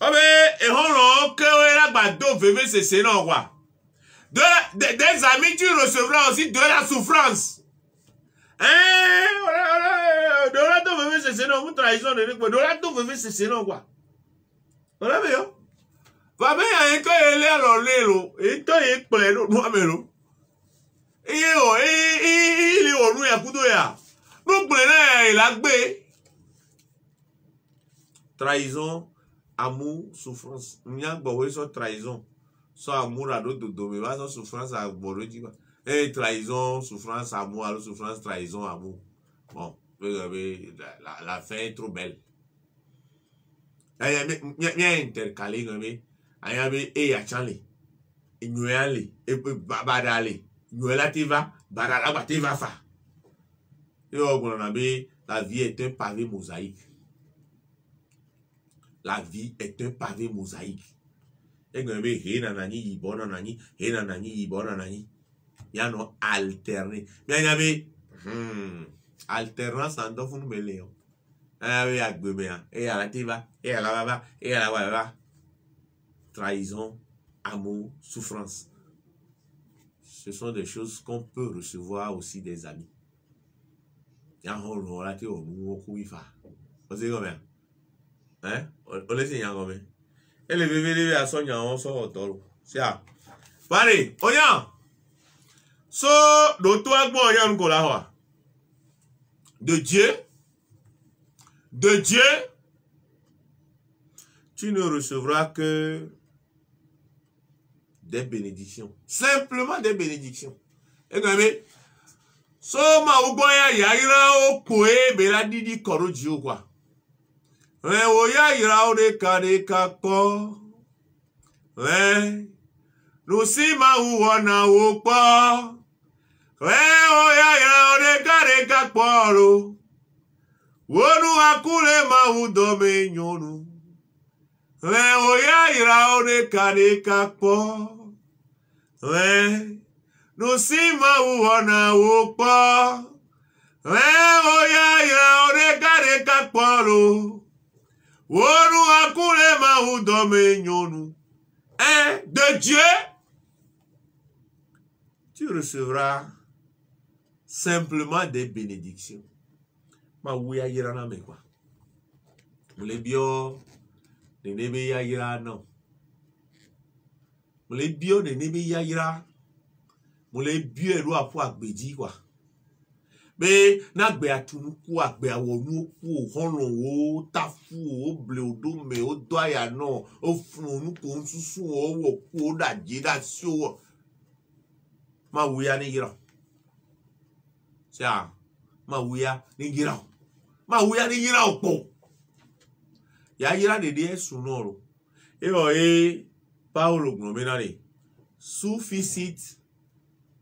et on que la bado VVCC non quoi. Des amis, tu recevras aussi de la souffrance. Hein? De la to VVCC non, vous trahison de la to VVCC non quoi. Voilà, mais yo. Va bien, un cas, il est à l'orlélo. Et toi, il est plein de noix, mais non. Il est au loup, il y a coup de ya. Nous prenons, il a gbé. Trahison, amour, souffrance. Nous avons dit trahison. Soit amour à d'autres domaines, soit souffrance à Borodi. Et trahison, souffrance, amour, alors souffrance, trahison, amour. Bon, la fin est trop belle. Il y a intercalé, il y a et à Charlie. Il y a et Badale. Il y a la tiva, Badala, Bativa fa. La vie est un pavé mosaïque. La vie est un pavé mosaïque. Et il y a non alterné. Mais il y avait alternance en deux mêlés. Et à la tiva, et à la baba, et à la baba. Trahison, amour, souffrance. Ce sont des choses qu'on peut recevoir aussi des amis. Il y a un rôle là, tu es au bout, on sait combien? Hein? On laisse y combien? Et les bébés à son on sort au taureau. C'est ça. Allez, on y a. So, de toi, bon, il y a un cola. De Dieu, tu ne recevras que des bénédictions. Simplement des bénédictions. Et quand même, so ma ugoya yaira o koe bela didi koro jiu kwa. O yaira o de kako. Nusi ma uwana o pa. O yaira o de kako. Wonu akule ma udome nyonu. O yaira o de kako. No see my wana wopa. Ya ore kakparo. Woru akule ma udome nyonu. De Dieu, tu recevras simplement des bénédictions. Ma ouya yira na me kwa. Mule bio ne nebe ya yira non. Mule bio ne nebe ya yira. Mule bio ero apo agbeji kwa. Be na gbe atunu ku agbe awonu ku honron wo tafu o ble odo me o do aya no o fun onu ko nsusu o wo ku o da je da si o ma wuya ni yira. Sia ma wuya ni yira. Ma wuya ni yira opo. Ya yira de esun noro. Paulo gnomenare. Sufficit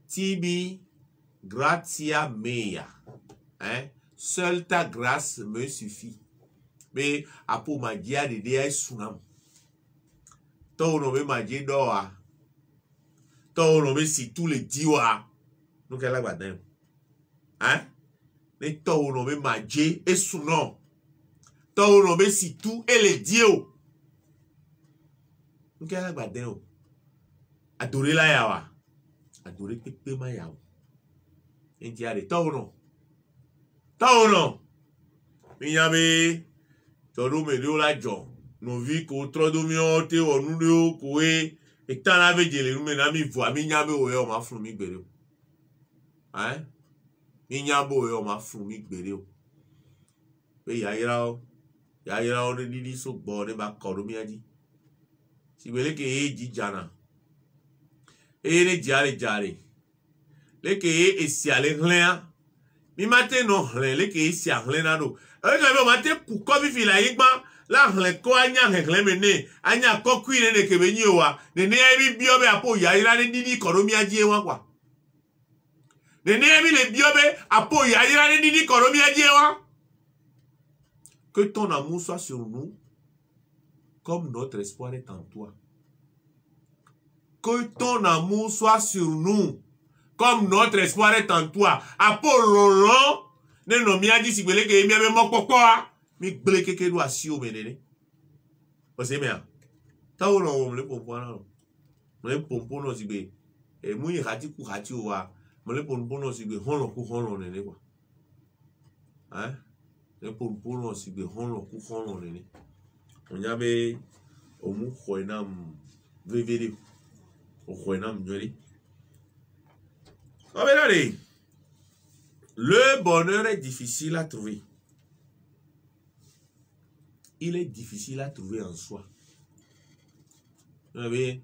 tibi gratia mea. Hein? Seule ta grâce me suffit. Mais apo magia de esunam. To no me magie doa. To no me si tous les diwa. Nous quelle la badin. Hein? Mais to no me magie esunon. To no me si tout et les dieux. Nous quelle la badin. Adorer la yawa. Adorer pepe ma yawa. Entiare tauno. Tauno. Minyame. Todo me dio la jo. No vi ko trodomio te onurio koe. Etana vejele nume na mi vo. Minyame oye o ma fun mi gbere. Hein? Minyabo oye o ma fun mi gbere. Pe ya ira o. Ya ira o ni di so gbo ne ba kodo mi aji. Si bele ke eji jana. Ere jare. Leke esi ale hlen. Mi mate no hlen. Leke esi a hlen ado. Eke mate kuko vi fila yikba. La hlen ko anya hlen mene. Anya kokwi ne kebe nyi wa. Nene ebi biobe apo ya ira ne didi koromi aji ewa kwa. Nene ebi le biobe apo ya ira ne didi koromi aji ewa. Que ton amour soit sur nous. Comme notre espoir est en toi. Que ton amour soit sur nous. Comme notre espoir est en toi. Apollo, ne no mi aji si gbele ke mi ame mo popo a. Mi gbele keke do asi o menene. O se me a. ta o no le pompo na le pompo no sigbe e mu yi hati ku hati o wa mo le pompo no sigbe hono ku hono ne kwa hein le pompo no sigbe hono ku hono ne onya be o mu khoinam vevere o khoinam nyori o be le bonheur est difficile à trouver. Il est difficile à trouver en soi. Vous savez,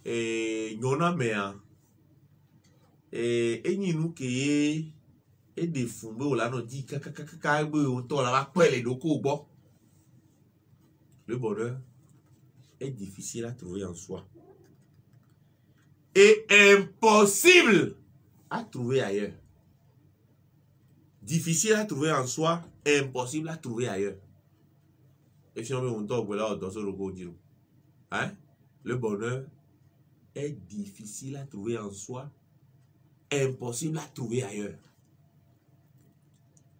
nyona mea, ni nous qui est défumé ou là nous dit le bonheur est difficile à trouver en soi et impossible à trouver ailleurs. Difficile à trouver en soi, impossible à trouver ailleurs. Et si on veut on tombe là dans ce logo dire, hein? Le bonheur est difficile à trouver en soi, impossible à trouver ailleurs.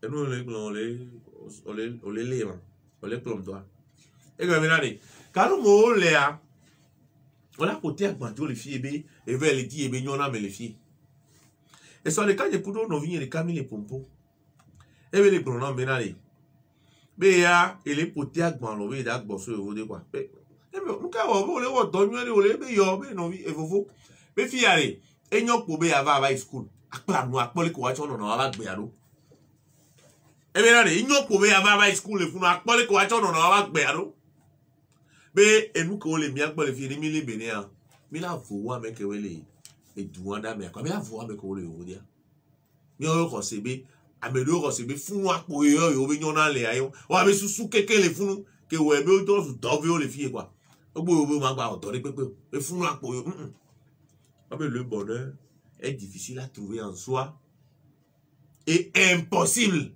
Et nous on les plombe toi. Et comme regardez, quand nous là, on a côté à les filles et vers les dire et on a mais les filles. Et sur les cas de poudre nous vient les camis les pompos. Et bien les pronoms benali. Mais ya il est poté à gbanlover d'ag bosso et de quoi. Mais nous quand on les voit donner les be yo be no et vous. Mais fiare et nyok po be ava high school. Akla no akpoli ko wa chono na wa gbe aro. Et bien là nyok po be ava high school le funu akpoli ko wa chono na wa gbe aro. Mais et nous ko le mi akpoli fi ni mi le benia. Mi la vo wa me ke wele e duanda me akwa mi la vo wa me ko le o dia. Mi o ko sebe amelo se be funu apo yo be nyona le ayo wa be susu keke le funu ke we be to su dovio le fie quoi ogbo be ma gba otori pepe be funu apo yo le bonheur est difficile à trouver en soi et impossible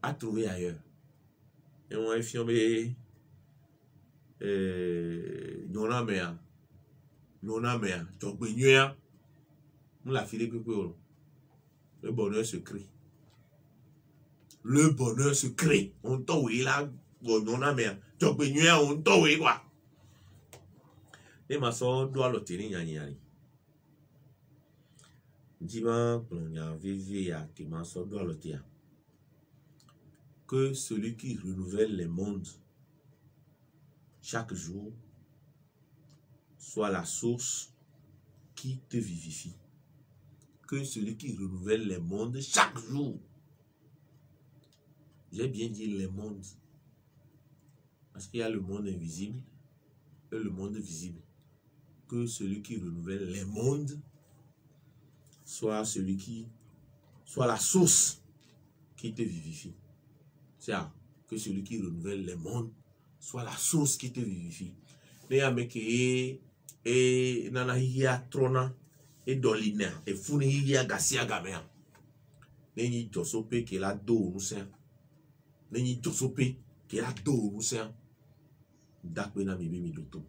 à trouver ailleurs. Et on a fion be nyona mea to gbe nyua mu la file pepe o. Le bonheur se crée. Le bonheur se crée. On t'en est là, on a mais tu peux nuire, on t'en est quoi. Et ma soeur doit le tenir nyani. Dis-moi, on y a vécu à qui ma soeur doit le tenir. Que celui qui renouvelle les mondes chaque jour soit la source qui te vivifie. Que celui qui renouvelle les mondes chaque jour. J'ai bien dit les mondes. Parce qu'il y a le monde invisible et le monde visible. Que celui qui renouvelle les mondes soit celui qui soit la source qui te vivifie. C'est-à-dire que celui qui renouvelle les mondes soit la source qui te vivifie. Et nanahia trona et dolina et funihia gasia gamea. Neni josope qui la do nous sert. Neni josope qui la do nous sert. Dakbena bibi mi doto.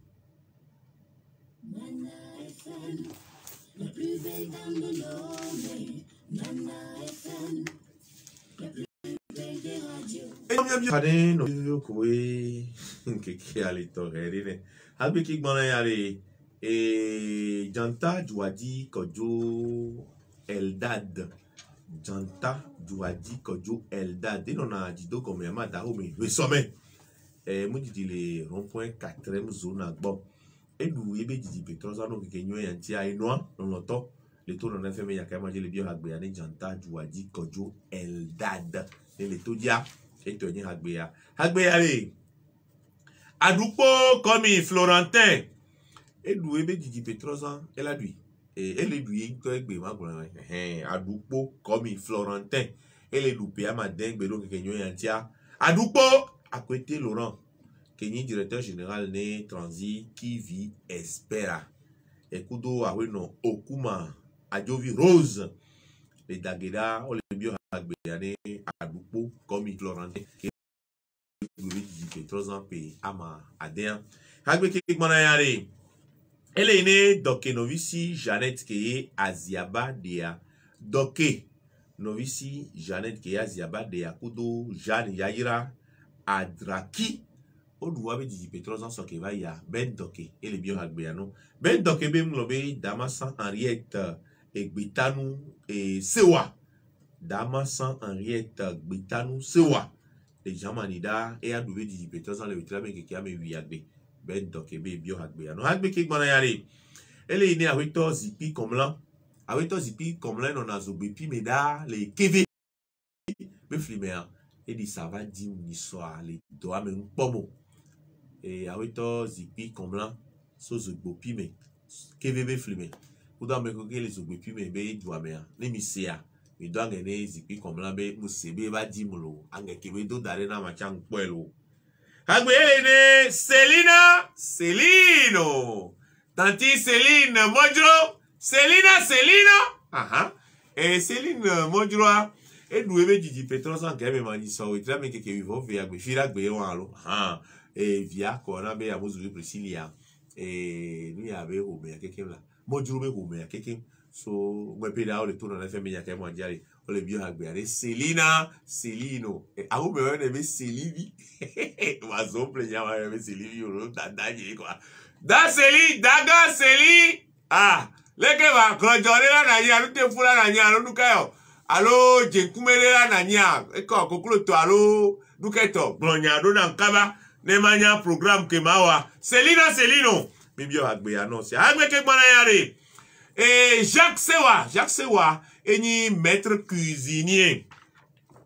Nana FM, la plus belle dame de l'homme. Nana FM, la plus belle des radios. Kade no kowe keke ale torere. Albe ki gbona yare Janta Douadi Kodjo Eldad. Janta Douadi Kodjo Eldad. Et on a dit donc comme yama dahomi le sommet. Moi dit les rond-point 4e zone bon. Et nous yebe dit Petroza no kenyo yanti a enoa non longtemps. Le tour on a fait mais ya kama je le bio hagbeane Janta Douadi Kodjo Eldad. Et le todia et tenir hagbea. Hagbea le Adoupo comme Florentin. Et nous ebe Didi Petroza elle a lui et elle est lui que egbe ma gona Adoupo comme Florentin elle est loupé à madeng belo kenyo yantia Adoupo à côté Laurent Kenyi directeur général né Transi qui vit espera et kudo a no Okuma Adjovi Rose les Dageda on les bio agbeane Adoupo comme Florentin Didi Petroza pe ama adéa agbe ki gbona yare. Elle est née Doké Novici Jeannette Keye Aziaba Dea. Doké Novici Jeannette Keye Aziaba Dea Kudo Jeanne Yaira Adraki o du wa be di pétrole sans que va ya ben doké et les bio agbe no ben doké be mlobe Damasan Henriette Egbetanu et Sewa Damasan Henriette Egbetanu Sewa les gens manida et a douvé di pétrole sans le pétrole que qui a me wi agbe ben doké be bio agbe no agbe ki gbona yare elle est née avec toi zipi comme là avec toi zipi comme là on a zobepi meda les kv me flimea et dit ça va dire une histoire les doigts me pomo et avec toi zipi comme là so zobepi me kv me flimé ou dans me coquer les zobepi me be doigt me ne mi sea me doit gagner zipi comme là be musebe va dire molo anga kv do dare na machang poelo agbe ele Selina Selino Tanti Céline Modro, Selina, et Céline Modro, et nous avons dit pétrole sans qu'elle me manie ça, et très bien que tu vas faire avec Firak Béoualo, et via qu'on a bien à vous de Priscilla, et nous y avait au meilleur quelqu'un là, Modro au meilleur quelqu'un, so, moi pédale le tour dans la famille à quelqu'un mondial, on le bien avec Selina, Selino, et à vous me avez Céline, oiseau plaignant, on avait Céline, on l'a dadé quoi. Da Seli, daga Seli. Ah, leke ba konjore la nanya, lu te fula nanya, lu nukayo. Alo, jenkumele la nanya. Eko, kokulo to alo, nuketo. Blonya, do nan kaba, ne manya programme ke mawa. Selina Selino. Mibyo agbe annonce. Agbe ke bwana yare. Et Jacques Sewa, eni maître cuisinier.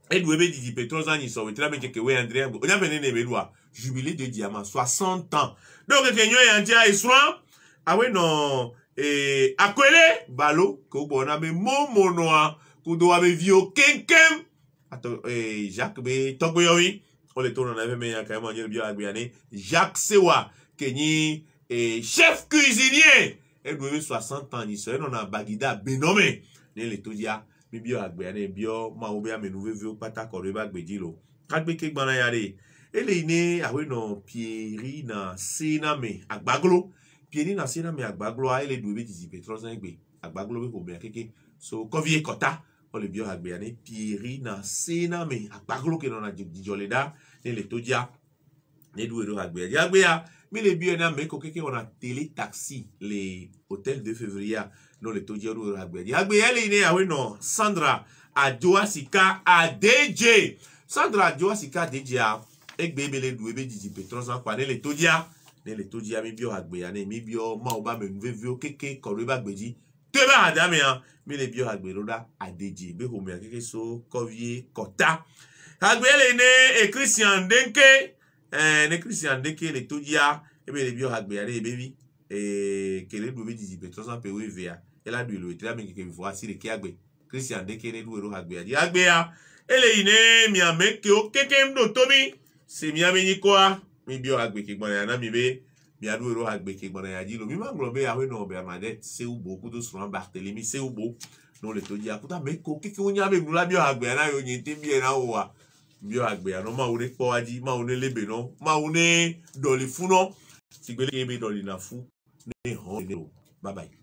Et doué di pétrole zani so, wetra me keke we André. Onya benene belwa. Jubilé de diamant, 60 ans. Donc, il y a un dia et soin. Ah oui, non. Et Akwele, Balo, Kobona, mais Momonoa, Kudoa, mais Vio, Kenkem. Attends, Jacques, mais Togoyowi. On les tourne en avait, mais il y a quand même un dia bien agréé. Jacques Sewa, Kenyi, chef cuisinier. Et nous avons 60 ans, on a Bagida, Benome. Né les Todia, mais bio agréé, bio, Maobia, mais nous vivons pas ta correba, Bedilo. Kadbe Kek Banayare. Elle est née avec non Pierre na Sename Agbaglo. Pierre na Sename Agbaglo, elle est douée de pétrole zangbe. Agbaglo be bien keke. So Kovie Kota, on le bio agbeane. Pierre na Sename Agbaglo que l'on a dit Joleda, ne le todia, ne doué de agbeane. Agbea, mais les bio na me keke on a télé taxi les hôtels de février, non le todia de agbeane. Agbea elle est née avec non Sandra Adjoasika ADJ. Sandra Adjoasika ADJ. Ek bebele douebe di pétrole sans quoi ne le todia mi bio agbe ane mi bio ma oba me nve vio keke koreba gbeji te ba adame an mi le bio agbe roda adeji be ho me keke so Kovie Kota agbe le ne e Christian Denke le todia e be le bio agbe ane bebi e kele douebe di pétrole sans pewe vea ela du le tra me keke vo si le ki agbe Christian Denke ne douero agbe a ele ine mi ameke o keke mdo tomi c'est mi ameni quoi mi bio agbe ki gbona na mi be mi adu ero agbe ki gbona ya dilo mi ma nglobe awe no be amade se ubo ku do suran Barthélemy se ubo no le to dia kuta me ko kiki onya be nula bio agbe na yo yin te bi na wa bio agbe no ma ore po aji ma one lebe no ma one doli fu no sigbele ke be doli na fu ne ho bye bye.